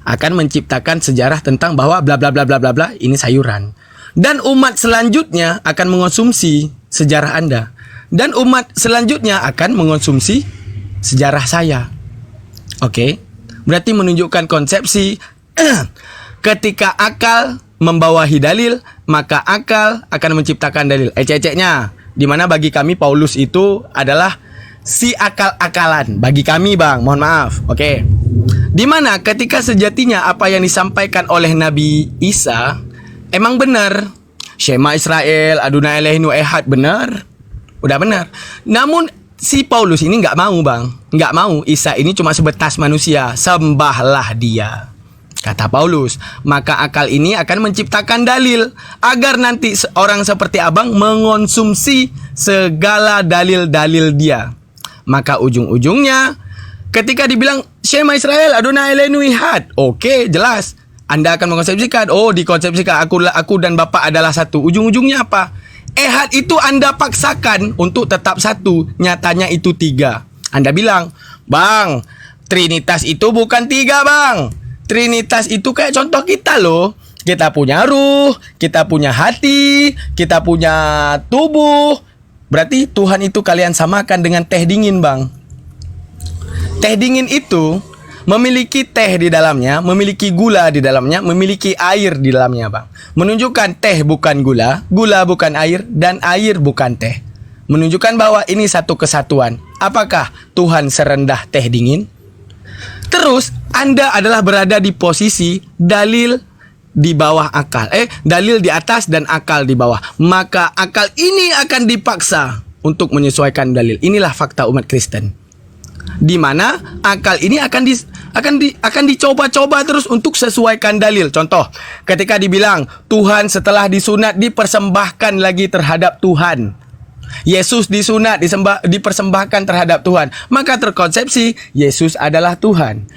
akan menciptakan sejarah tentang bahwa bla bla bla bla bla bla ini sayuran. Dan umat selanjutnya akan mengonsumsi sejarah Anda. Dan umat selanjutnya akan mengonsumsi sejarah saya. Oke? Berarti menunjukkan konsepsi ketika akal membawahi dalil, maka akal akan menciptakan dalil. Ecek-eceknya, dimana bagi kami Paulus itu adalah si akal-akalan. Bagi kami, Bang, mohon maaf. Oke. Dimana ketika sejatinya apa yang disampaikan oleh Nabi Isa emang benar. Shema Israel, Adonai Elohenu Ehad, benar. Udah benar. Namun si Paulus ini nggak mau, Bang. Nggak mau. Isa ini cuma sebatas manusia. Sembahlah dia, kata Paulus. Maka akal ini akan menciptakan dalil agar nanti orang seperti abang mengonsumsi segala dalil-dalil dia. Maka ujung-ujungnya ketika dibilang Shema Israel, Adonai Elohenu Ehad, oke, jelas. Anda akan mengkonsepsikan, dikonsepsikan aku dan Bapa adalah satu. Ujung-ujungnya apa? Ehad itu Anda paksakan untuk tetap satu. Nyatanya itu 3. Anda bilang, Bang, Trinitas itu bukan 3, Bang. Trinitas itu kayak contoh kita loh. Kita punya ruh, kita punya hati, kita punya tubuh. Berarti Tuhan itu kalian samakan dengan teh dingin, Bang. Teh dingin itu memiliki teh di dalamnya, memiliki gula di dalamnya, memiliki air di dalamnya, Bang. Menunjukkan teh bukan gula, gula bukan air, dan air bukan teh. Menunjukkan bahwa ini satu kesatuan. Apakah Tuhan serendah teh dingin? Terus Anda adalah berada di posisi dalil di bawah akal. Dalil di atas dan akal di bawah. Maka akal ini akan dipaksa untuk menyesuaikan dalil. Inilah fakta umat Kristen. Di mana akal ini akan dicoba-coba terus untuk sesuaikan dalil. Contoh, ketika dibilang Tuhan setelah disunat dipersembahkan lagi terhadap Tuhan. Yesus disunat, dipersembahkan terhadap Tuhan. Maka terkonsepsi Yesus adalah Tuhan.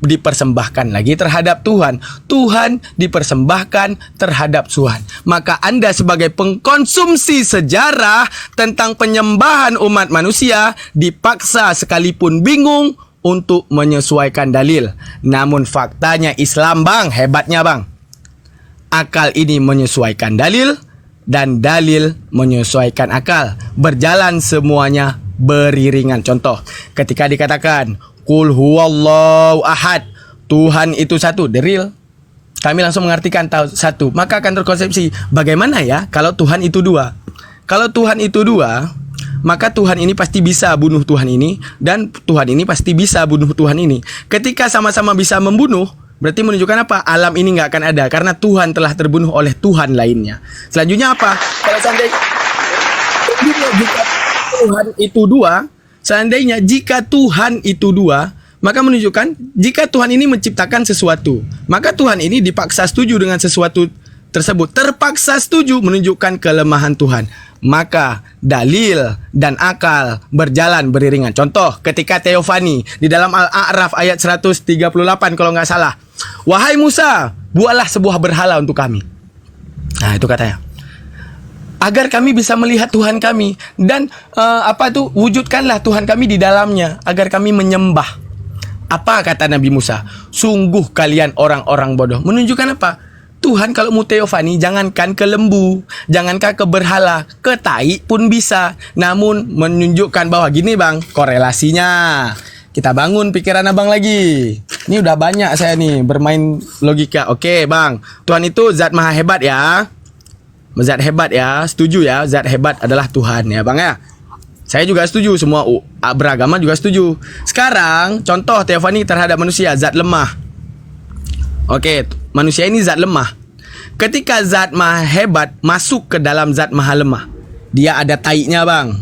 Dipersembahkan lagi terhadap Tuhan. Tuhan dipersembahkan terhadap Tuhan. Maka Anda sebagai pengkonsumsi sejarah tentang penyembahan umat manusia dipaksa sekalipun bingung untuk menyesuaikan dalil. Namun faktanya Islam bang, hebatnya bang. Akal ini menyesuaikan dalil dan dalil menyesuaikan akal. Berjalan semuanya beriringan. Contoh, ketika dikatakan Qul huwallahu ahad, Tuhan itu satu, the real. Kami langsung mengartikan satu. Maka akan terkonsepsi, bagaimana ya kalau Tuhan itu dua? Kalau Tuhan itu dua, maka Tuhan ini pasti bisa bunuh Tuhan ini, dan Tuhan ini pasti bisa bunuh Tuhan ini. Ketika sama-sama bisa membunuh, berarti menunjukkan apa? Alam ini nggak akan ada karena Tuhan telah terbunuh oleh Tuhan lainnya. Selanjutnya apa? Kalau seandainya jika Tuhan itu dua, seandainya jika Tuhan itu dua, maka menunjukkan jika Tuhan ini menciptakan sesuatu, maka Tuhan ini dipaksa setuju dengan sesuatu tersebut. Terpaksa setuju menunjukkan kelemahan Tuhan. Maka dalil dan akal berjalan beriringan. Contoh, ketika teofani di dalam Al-A'raf ayat 138 kalau nggak salah. Wahai Musa, buatlah sebuah berhala untuk kami. Nah, itu katanya. Agar kami bisa melihat Tuhan kami. Dan wujudkanlah Tuhan kami di dalamnya, agar kami menyembah. Apa kata Nabi Musa? Sungguh kalian orang-orang bodoh. Menunjukkan apa? Tuhan kalau mau teofani, jangankan ke lembu, jangankan ke berhala, ke tai pun bisa. Namun menunjukkan bahwa gini bang, korelasinya. Kita bangun pikiran abang lagi. Ini udah banyak saya nih bermain logika. Oke bang, Tuhan itu zat maha hebat ya. Zat hebat ya, setuju ya. Zat hebat adalah Tuhan ya bang ya. Saya juga setuju, semua beragama juga setuju. Sekarang contoh teofani terhadap manusia, zat lemah. Oke, manusia ini zat lemah. Ketika zat maha hebat masuk ke dalam zat maha lemah, dia ada taiknya bang,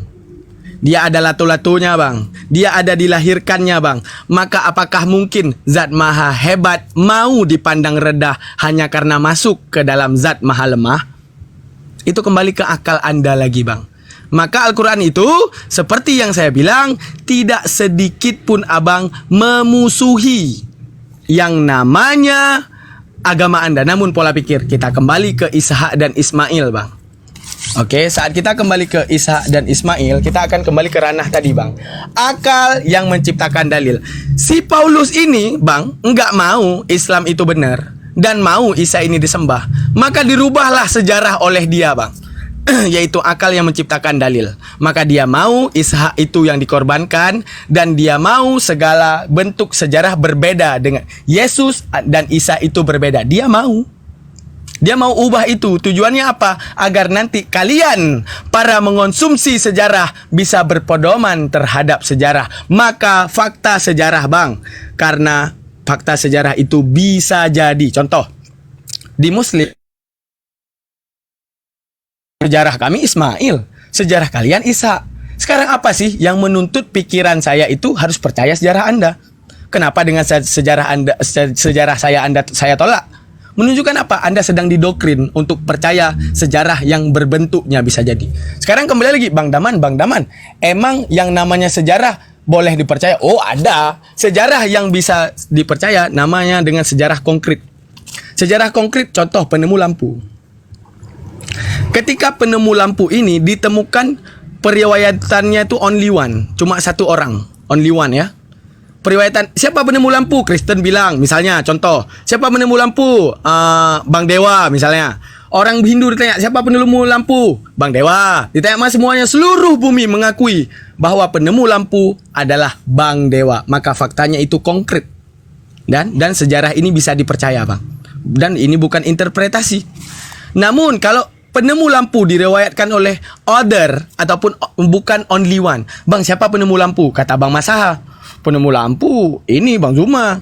dia ada lato-latonya bang, dia ada dilahirkannya bang. Maka apakah mungkin zat maha hebat mau dipandang rendah hanya karena masuk ke dalam zat maha lemah? Itu kembali ke akal Anda lagi bang. Maka Al-Quran itu seperti yang saya bilang, tidak sedikit pun abang memusuhi yang namanya agama Anda, namun pola pikir. Kita kembali ke Ishak dan Ismail bang. Oke, saat kita kembali ke Ishak dan Ismail, kita akan kembali ke ranah tadi bang, akal yang menciptakan dalil. Si Paulus ini bang enggak mau Islam itu benar dan mau Isa ini disembah. Maka dirubahlah sejarah oleh dia bang, yaitu akal yang menciptakan dalil. Maka dia mau Ishak itu yang dikorbankan, dan dia mau segala bentuk sejarah berbeda dengan Yesus dan Isa itu berbeda. Dia mau ubah itu. Tujuannya apa? Agar nanti kalian para mengonsumsi sejarah bisa berpedoman terhadap sejarah. Maka fakta sejarah bang, karena fakta sejarah itu bisa jadi, contoh di Muslim, sejarah kami Ismail, sejarah kalian Isa. Sekarang apa sih yang menuntut pikiran saya itu harus percaya sejarah Anda? Kenapa dengan sejarah saya tolak? Menunjukkan apa? Anda sedang didoktrin untuk percaya sejarah yang berbentuknya bisa jadi. Sekarang kembali lagi Bang Daman. Emang yang namanya sejarah boleh dipercaya? Oh ada. Sejarah yang bisa dipercaya namanya dengan sejarah konkret. Sejarah konkret, contoh penemu lampu. Ketika penemu lampu ini ditemukan, periwayatannya itu only one, cuma satu orang, only one ya. Periwayatan siapa penemu lampu? Kristen bilang, misalnya contoh, siapa penemu lampu? Bang Dewa misalnya. Orang Hindu ditanya, siapa penemu lampu? Bang Dewa. Ditanya mas semuanya, seluruh bumi mengakui bahwa penemu lampu adalah Bang Dewa. Maka faktanya itu konkret. Dan sejarah ini bisa dipercaya bang. Dan ini bukan interpretasi. Namun kalau penemu lampu diriwayatkan oleh other ataupun bukan only one. Bang, siapa penemu lampu? Kata Bang Masaha, penemu lampu ini Bang Zuma.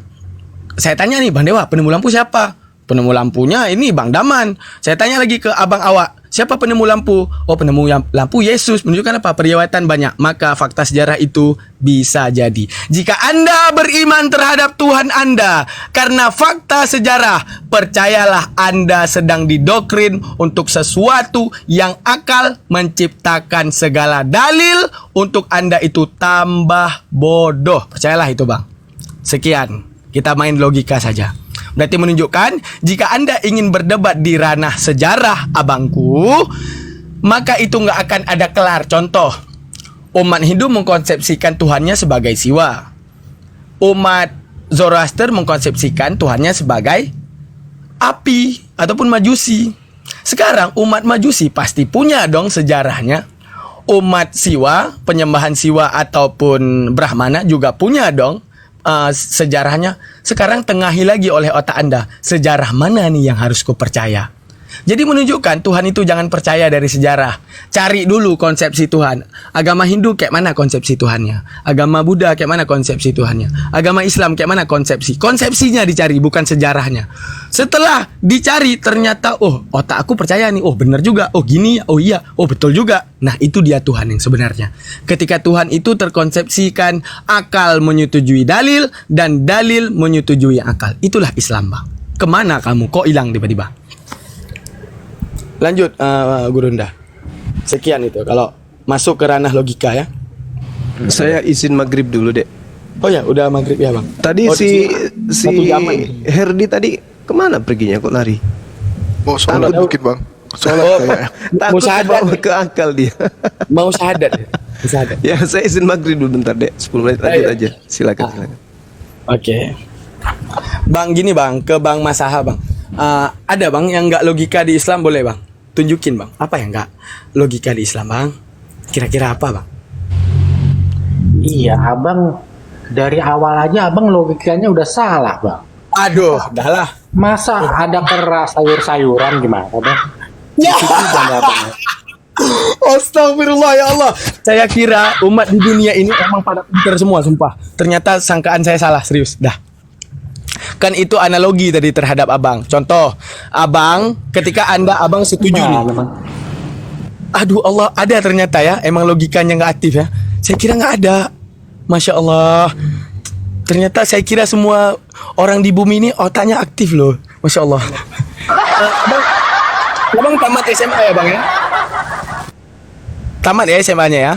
Saya tanya nih, Bang Dewa, penemu lampu siapa? Penemu lampunya ini Bang Daman. Saya tanya lagi ke abang awak, siapa penemu lampu? Oh, penemu lampu Yesus. Menunjukkan apa? Periwayatan banyak. Maka fakta sejarah itu bisa jadi. Jika Anda beriman terhadap Tuhan Anda karena fakta sejarah, percayalah Anda sedang didoktrin untuk sesuatu yang akal menciptakan segala dalil untuk Anda itu tambah bodoh. Percayalah itu, Bang. Sekian, kita main logika saja. Berarti menunjukkan jika Anda ingin berdebat di ranah sejarah, abangku, maka itu nggak akan ada kelar. Contoh, umat Hindu mengkonsepsikan Tuhannya sebagai Siwa. Umat Zoroaster mengkonsepsikan Tuhannya sebagai api ataupun Majusi. Sekarang umat Majusi pasti punya dong sejarahnya. Umat Siwa, penyembahan Siwa ataupun Brahmana juga punya dong sejarahnya. Sekarang tengahi lagi oleh otak Anda, sejarah mana nih yang harus ku percaya. Jadi menunjukkan Tuhan itu jangan percaya dari sejarah. Cari dulu konsepsi Tuhan. Agama Hindu kayak mana konsepsi Tuhannya? Agama Buddha kayak mana konsepsi Tuhannya? Agama Islam kayak mana konsepsi? Konsepsinya dicari, bukan sejarahnya. Setelah dicari ternyata, oh otak aku percaya nih, oh benar juga, oh gini, oh iya, oh betul juga. Nah itu dia Tuhan yang sebenarnya. Ketika Tuhan itu terkonsepsikan akal menyetujui dalil dan dalil menyetujui akal. Itulah Islam, Bang. Kemana kamu? Kok hilang tiba-tiba? Lanjut, Guru Nda. Sekian itu kalau masuk ke ranah logika ya. Saya izin maghrib dulu, Dek. Oh ya, udah maghrib ya, Bang. Tadi Oh, si satu jaman gitu. Herdi tadi kemana perginya kok lari? Mau sholat mungkin bang. Sholat Oh, kayaknya. Takut syahadat. bawa ke akal dia. Mau syahadat ya? Syahadat. Ya saya izin maghrib dulu bentar, Dek. 10 menit lanjut Ayo. aja. Silakan. Oke. Bang, gini Bang, ke Bang Masaha Bang. Ada Bang yang nggak logika di Islam, boleh Bang? Tunjukin Bang, apa yang nggak logika di Islam Bang? Kira-kira apa Bang? Iya, abang dari awal aja abang logikanya udah salah, bang. Aduh, udahlah. Masa ada keras sayur-sayuran gimana, bang? Ya. Itu kan abang. Astagfirullah ya Allah. Saya kira umat di dunia ini emang pada pintar semua, sumpah. Ternyata sangkaan saya salah, serius. Dah. Kan itu analogi tadi terhadap abang. Contoh, abang ketika abang setuju nih. Gimana, bang? Aduh Allah, ada ternyata ya. Emang logikanya nggak aktif ya. Saya kira nggak ada. Masya Allah. Ternyata saya kira semua orang di bumi ini otaknya aktif loh. Masya Allah. Abang tamat SMA ya bang ya? Tamat ya SMA-nya ya?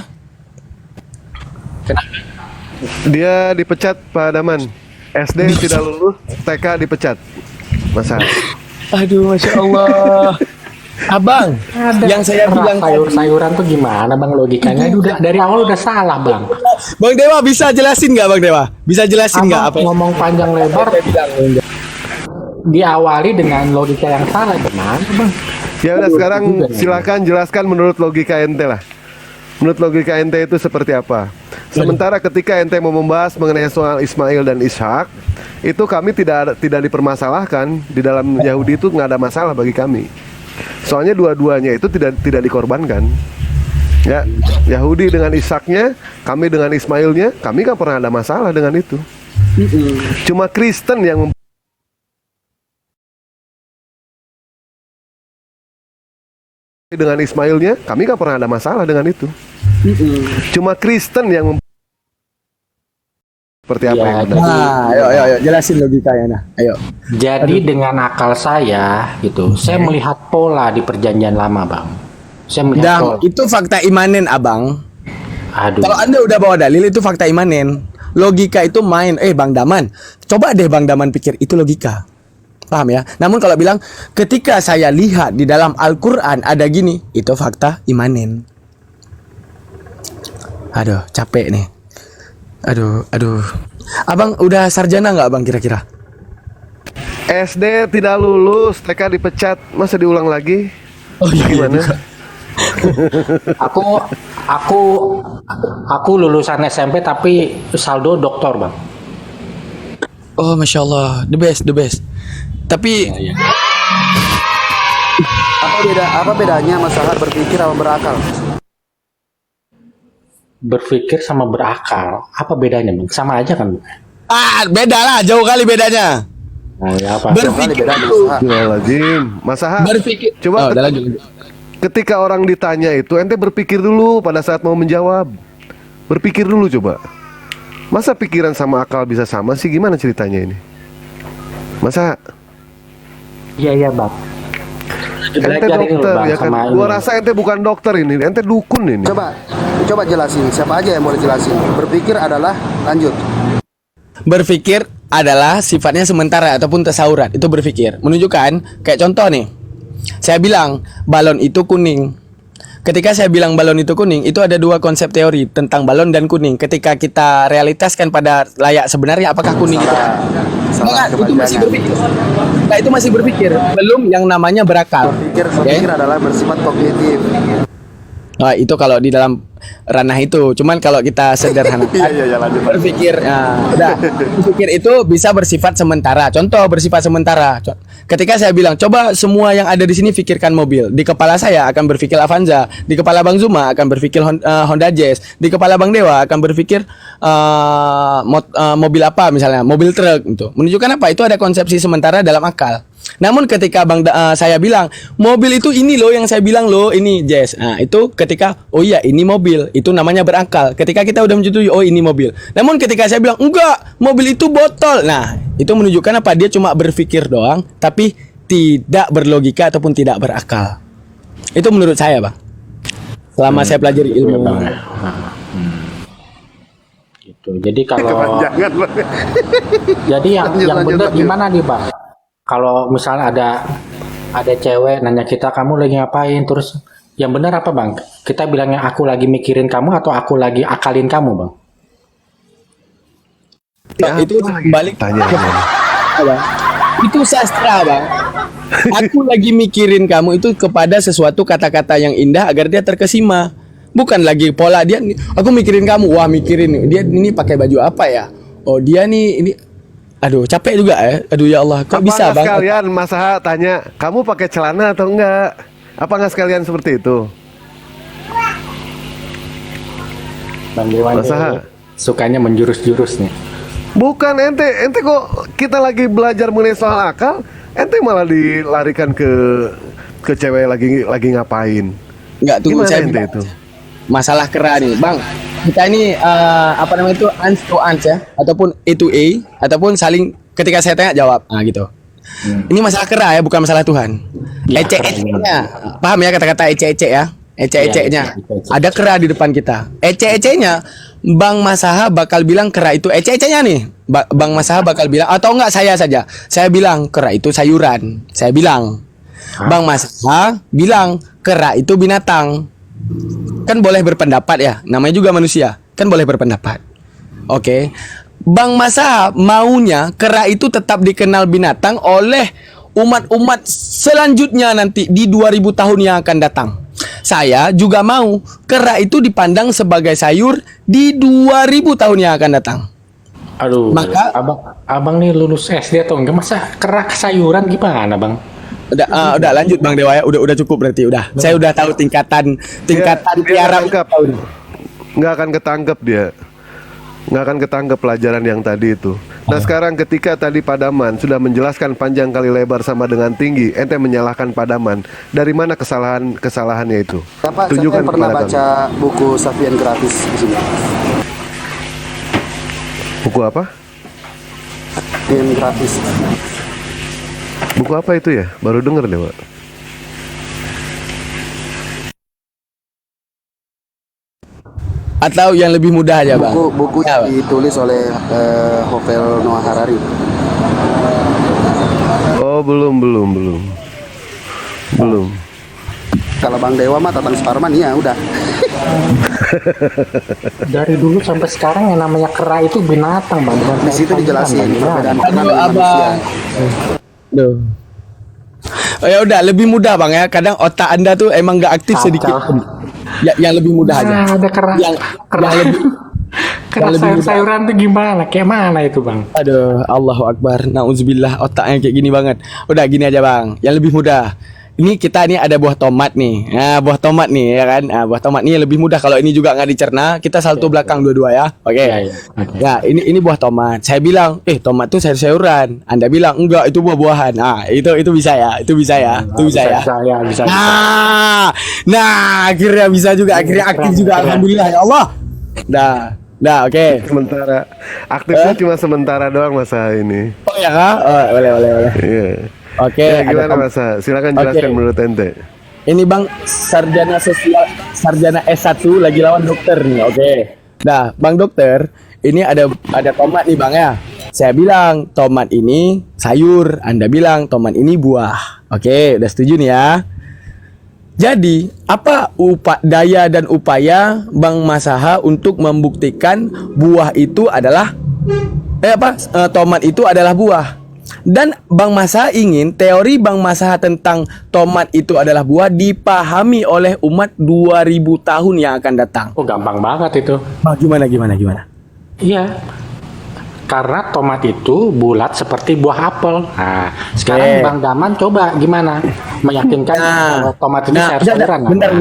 Dia dipecat Pak Daman. SD tidak lulus, TK dipecat. Masa? Aduh, Masya Allah. Abang, yang saya bilang sayur-sayuran tuh gimana, bang? Logikanya udah dari awal udah salah, bang. Bang Dewa bisa jelasin nggak Bang Dewa? Bisa jelasin nggak apa? Abang ngomong panjang lebar, diawali dengan logika yang salah, gimana, bang? Ya udah sekarang silakan jelaskan menurut logika ente lah. Menurut logika ente itu seperti apa? Sementara ketika ente mau membahas mengenai soal Ismail dan Ishak, itu kami tidak dipermasalahkan. Di dalam Yahudi itu nggak ada masalah bagi kami. Soalnya dua-duanya itu tidak dikorbankan. Ya, Yahudi dengan Ishaknya, kami dengan Ismailnya, kami kan pernah ada masalah dengan itu. Cuma Kristen yang dengan Ismailnya, kami kan pernah ada masalah dengan itu. Cuma Kristen yang seperti apa yang benar. Nah, ayo jelasin logikanya nah. Ayo. Jadi dengan akal saya gitu, saya melihat pola di perjanjian lama, bang. Saya melihat Dan pola. itu fakta imanen abang. Aduh. Kalau Anda udah bawa dalil itu fakta imanen. Logika itu main. Bang Daman, coba deh Bang Daman pikir itu logika. Paham ya? Namun kalau bilang ketika saya lihat di dalam Al-Qur'an ada gini, itu fakta imanen. Aduh, capek nih. Aduh. Abang udah sarjana nggak Bang kira-kira? SD tidak lulus, TK dipecat, masa diulang lagi? Oh iya, Gimana? Aku lulusan SMP tapi saldo doktor, bang. Oh Masya Allah, the best. Tapi Apa bedanya masalah berpikir sama berakal? Berpikir sama berakal, apa bedanya, bang? Sama aja kan? beda lah, jauh kali bedanya. Oh, ya apa? Berpikir bedanya, dulu. Mas. Astagfirullahaladzim. Mas Aha, Berpikir. coba Oh, udah lanjut. ketika orang ditanya itu, ente berpikir dulu pada saat mau menjawab. Berpikir dulu coba. Masa pikiran sama akal bisa sama sih? Gimana ceritanya ini? Masa Iya Bang. ente Belajar ini loh, dokter Bang, ya kan? sama Gua ini. rasa ente bukan dokter ini, ente dukun ini. Coba jelasin, siapa aja yang boleh jelasin. Berpikir adalah lanjut. Berpikir adalah sifatnya sementara ataupun tasawuran. Itu berpikir. Menunjukkan kayak contoh nih. Saya bilang balon itu kuning. Ketika saya bilang balon itu kuning, itu ada dua konsep teori tentang balon dan kuning. Ketika kita realitaskan pada layak sebenarnya apakah kuning itu? Salah Itu masih kepanjangan. berpikir. Nah, itu masih berpikir, belum yang namanya berakal. Berpikir adalah bersifat kognitif. Nah, itu kalau di dalam ranah itu. Cuman kalau kita sederhanakan lanjut. berpikir, udah berpikir itu bisa bersifat sementara. Contoh bersifat sementara. Ketika saya bilang coba semua yang ada di sini pikirkan mobil, di kepala saya akan berpikir Avanza, di kepala Bang Zuma akan berpikir Honda Jazz, di kepala Bang Dewa akan berpikir mobil apa misalnya, mobil truk gitu. Menunjukkan apa? Itu ada konsepsi sementara dalam akal. Namun ketika saya bilang mobil itu ini loh yang saya bilang loh ini Jazz. Nah, itu ketika oh iya ini mobil, itu namanya berakal. Ketika kita udah menyetujui oh ini mobil. Namun ketika saya bilang enggak, mobil itu botol. Nah, itu menunjukkan apa? Dia cuma berpikir doang tapi tidak berlogika ataupun tidak berakal. Itu menurut saya, Bang. Selama saya pelajari ilmu. Bang. Gitu. Jadi kalau jadi yang benar gimana nih Bang? Kalau misalnya ada cewek nanya kita kamu lagi ngapain, terus yang benar apa Bang? Kita bilangnya aku lagi mikirin kamu atau aku lagi akalin kamu Bang? Itu balik Tanya. Bang. Itu sastra, Bang. Aku lagi mikirin kamu itu kepada sesuatu kata-kata yang indah agar dia terkesima. Bukan lagi pola dia. Aku mikirin kamu, wah mikirin dia ini pakai baju apa ya? Oh dia nih ini. Aduh capek juga ya. Aduh ya Allah, kok Apa bisa nggak Bang? sekalian Mas Aha tanya, kamu pakai celana atau enggak? Apa nggak sekalian seperti itu? Bang Dewan Mas Aha. sukanya menjurus-jurus nih. Bukan ente kok kita lagi belajar mengenai soal akal, ente malah dilarikan ke cewek lagi ngapain? Enggak tunggu Gimana saya ente bilang. itu? Masalah kera nih, Bang. Kita ini apa namanya itu ans to ans ya, ataupun A to A, ataupun saling ketika saya tanya jawab. Nah gitu. Ini masalah kera ya, bukan masalah Tuhan. Ya, Ece-ecenya, paham ya kata-kata ece-ece ya? Ece-ecenya. Ya, ece-ece. Ada kera di depan kita. Ece-ecenya, Bang Masaha bakal bilang kera itu ece-ecenya nih. Bang Masaha bakal bilang atau enggak saya saja. Saya bilang kera itu sayuran. Saya bilang. Bang Masaha bilang kera itu binatang. Kan boleh berpendapat ya, namanya juga manusia, kan boleh berpendapat. Oke. Bang Masaha maunya kera itu tetap dikenal binatang oleh umat-umat selanjutnya nanti di 2000 tahun yang akan datang. Saya juga mau kera itu dipandang sebagai sayur di 2000 tahun yang akan datang. Aduh, Maka- abang nih lulus SD atau enggak? Masa kerak sayuran gimana Bang? Udah lanjut Bang Dewa ya, udah cukup berarti udah. Saya udah tahu tingkatan Dia tiara. nggak akan ketangkep dia. Nggak akan ketangkep pelajaran yang tadi itu. Nah sekarang ketika tadi Padaman sudah menjelaskan panjang kali lebar sama dengan tinggi, ente menyalahkan Padaman. Dari mana kesalahannya itu? Siapa Tunjukkan yang pernah kepada baca buku Sapiens gratis di sini? Buku apa? Sapiens gratis. Buku apa itu ya? Baru denger deh Pak. Atau yang lebih mudah aja Bang. Buku Ya, Bang. ditulis oleh Yuval Noah Harari. Oh belum. Kalau Bang Dewa mah Tatang Suparman ya udah. Dari dulu sampai sekarang yang namanya kera itu binatang Bang. Bukan Di situ sayuran, dijelasin Bang. perbedaan Aduh, ternak dengan manusia. Abang. Duh. Oh ya udah lebih mudah Bang ya. Kadang otak Anda tuh emang nggak aktif Kacau. sedikit. Ya, yang lebih mudah aja. Nah, ada kera. Yang Kera. lebih Kera yang lebih mudah. sayur-sayuran tuh gimana? Kayak mana itu Bang? Aduh, Allahu Akbar. Nauzubillah, otaknya kayak gini banget. Udah gini aja Bang. Yang lebih mudah. ini kita nih ada buah tomat nih. Nah, buah tomat nih ya kan. Nah, buah tomat nih lebih mudah kalau ini juga nggak dicerna. Kita salto belakang dua-dua ya. Oke. Iya, iya. Oke. Ya, ini buah tomat. Saya bilang, tomat tuh sayur-sayuran. Anda bilang, enggak, itu buah-buahan. Nah, itu bisa ya. Itu bisa ya. Itu bisa ya. Bisa. Nah, akhirnya bisa juga. Akhirnya aktif juga. Alhamdulillah ya Allah. Dah, oke. Sementara aktifnya cuma sementara doang masa ini. Oh ya kah? Oh, boleh. Iya. Oke. Ya, gimana masa? Silakan jelaskan Oke. menurut ente. Ini Bang sarjana sosial, sarjana S1 lagi lawan dokter nih. Oke. Nah, Bang dokter, ini ada tomat nih Bang ya. Saya bilang tomat ini sayur, Anda bilang tomat ini buah. Oke, udah setuju nih ya. Jadi, apa daya dan upaya Bang Masaha untuk membuktikan buah itu adalah tomat itu adalah buah? Dan Bang Masaha ingin teori Bang Masaha tentang tomat itu adalah buah dipahami oleh umat 2000 tahun yang akan datang. Oh, gampang banget itu. Gimana? Iya. Karena tomat itu bulat seperti buah apel. Nah, sekarang Bang Daman coba gimana meyakinkan kalau tomat itu sayur-sayuran. Bentar.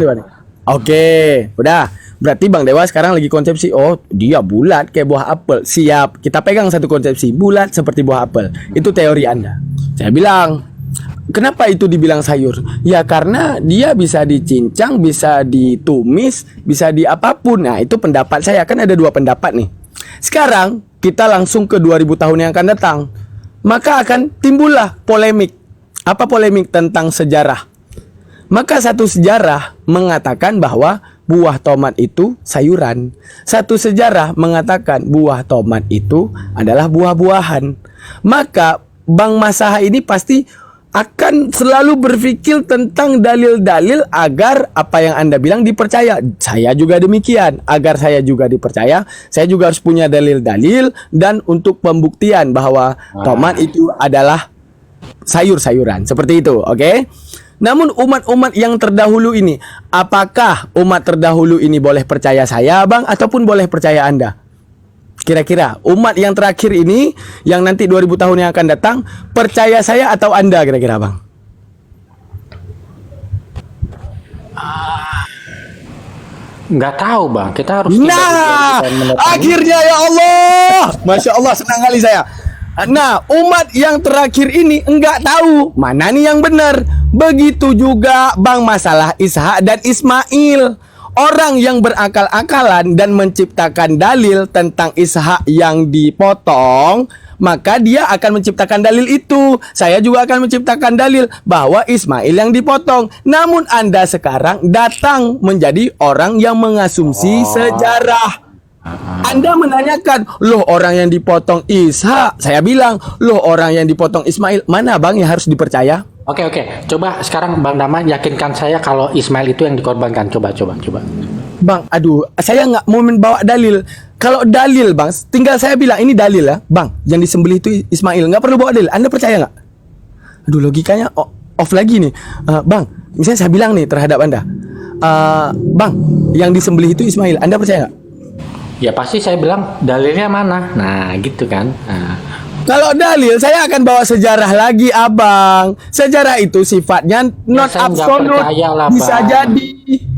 Oke, udah. Berarti Bang Dewa sekarang lagi konsepsi, dia bulat kayak buah apel. Siap, kita pegang satu konsepsi, bulat seperti buah apel. Itu teori Anda. Saya bilang, kenapa itu dibilang sayur? Ya karena dia bisa dicincang, bisa ditumis, bisa di apapun. Nah, itu pendapat saya. Kan ada dua pendapat nih. Sekarang kita langsung ke 2000 tahun yang akan datang. Maka akan timbullah polemik. Apa polemik? Tentang sejarah. Maka satu sejarah mengatakan bahwa buah tomat itu sayuran. Satu sejarah mengatakan buah tomat itu adalah buah-buahan. Maka Bang Masaha ini pasti akan selalu berpikir tentang dalil-dalil agar apa yang Anda bilang dipercaya. Saya juga demikian. Agar saya juga dipercaya, saya juga harus punya dalil-dalil dan untuk pembuktian bahwa tomat itu adalah sayur-sayuran. Seperti itu, oke? Namun umat-umat yang terdahulu ini, apakah umat terdahulu ini boleh percaya saya, Bang, ataupun boleh percaya Anda? Kira-kira umat yang terakhir ini, yang nanti 2000 tahun yang akan datang, percaya saya atau Anda kira-kira, Bang? Nggak tahu Bang, kita harus akhirnya ya Allah, Masya Allah, senang kali saya. Nah, umat yang terakhir ini enggak tahu mana nih yang benar. Begitu juga Bang masalah Ishak dan Ismail. Orang yang berakal-akalan dan menciptakan dalil tentang Ishak yang dipotong, maka dia akan menciptakan dalil itu. Saya juga akan menciptakan dalil bahwa Ismail yang dipotong. Namun Anda sekarang datang menjadi orang yang mengasumsi sejarah. Anda menanyakan, loh orang yang dipotong Ishak. Saya bilang, loh orang yang dipotong Ismail. Mana Bang yang harus dipercaya? Oke. Coba sekarang Bang Dama yakinkan saya kalau Ismail itu yang dikorbankan. Coba. Bang, aduh, saya nggak mau membawa dalil. Kalau dalil, Bang, tinggal saya bilang ini dalil ya, Bang. Yang disembelih itu Ismail, nggak perlu bawa dalil. Anda percaya nggak? Aduh, logikanya off lagi nih, Bang. Misalnya saya bilang nih terhadap Anda, Bang, yang disembelih itu Ismail. Anda percaya nggak? Ya pasti saya bilang dalilnya mana. Nah, gitu kan. Nah. Kalau dalil, saya akan bawa sejarah lagi, Abang. Sejarah itu sifatnya not absolute, bisa jadi.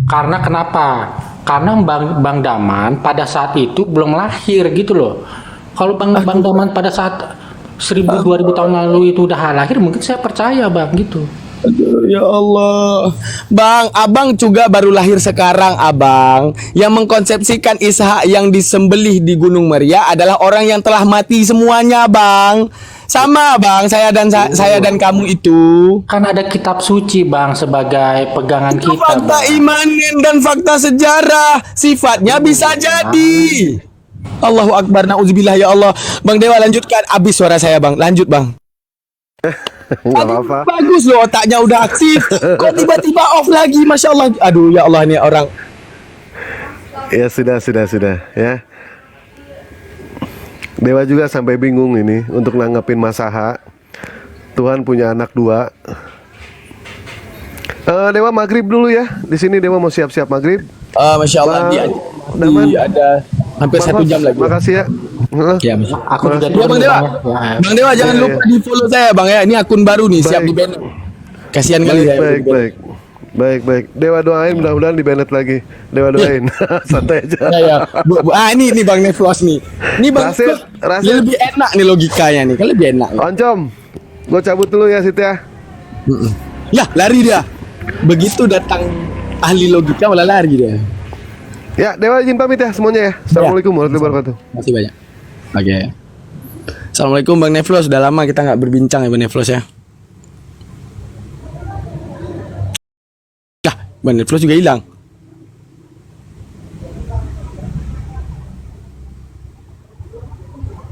Karena kenapa? Karena Bang Daman pada saat itu belum lahir gitu loh. Kalau Bang Daman pada saat 1000-2000 tahun lalu itu udah lahir, mungkin saya percaya Bang gitu. Aduh, ya Allah. Bang, Abang juga baru lahir sekarang, Abang. Yang mengkonsepsikan Ishak yang disembelih di Gunung Meriah adalah orang yang telah mati semuanya, Bang. Sama, Bang, saya dan kamu itu. Kan ada kitab suci, Bang, sebagai pegangan kita, Fakta Bang. imanin dan fakta sejarah. Sifatnya bisa jadi. Allahu Akbar, na'udzubillah ya Allah. Bang Dewa lanjutkan. Habis suara saya, Bang. Lanjut, Bang. Nggak apa-apa. Bagus loh, otaknya udah aktif. Kok tiba-tiba off lagi, Masya Allah. Aduh, ya Allah, nih orang. Ya sudah ya. Dewa juga sampai bingung ini untuk nanggepin Masaha. Tuhan punya anak 2. Dewa maghrib dulu ya. Di sini Dewa mau siap-siap maghrib. Masya Allah, ada hampir 1 jam lagi. Makasih ya. Ya, Aku juga Bang Dewa. Bang Dewa jangan lupa di follow saya, Bang ya. Ini akun baru nih, siap di banner. Kasihan kali ya. Baik. Dewa doain mudah-mudahan di-banned lagi. Dewa doain. Santai aja. Ya. Ini Bang Neflos nih. Ini Bang Rasid, Neflos, Rasid. dia lebih enak nih logikanya nih. Kan lebih enak. Oncom, gue cabut dulu ya Sit ya. Ya, lari dia. Begitu datang ahli logika malah lari dia. Ya, Dewa izin pamit ya semuanya ya. Assalamualaikum warahmatullahi wabarakatuh. Masih banyak. Oke. Assalamualaikum Bang Neflos. Udah lama kita nggak berbincang ya Bang Neflos ya. Lah, Bang Neflos juga hilang.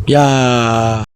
Ya.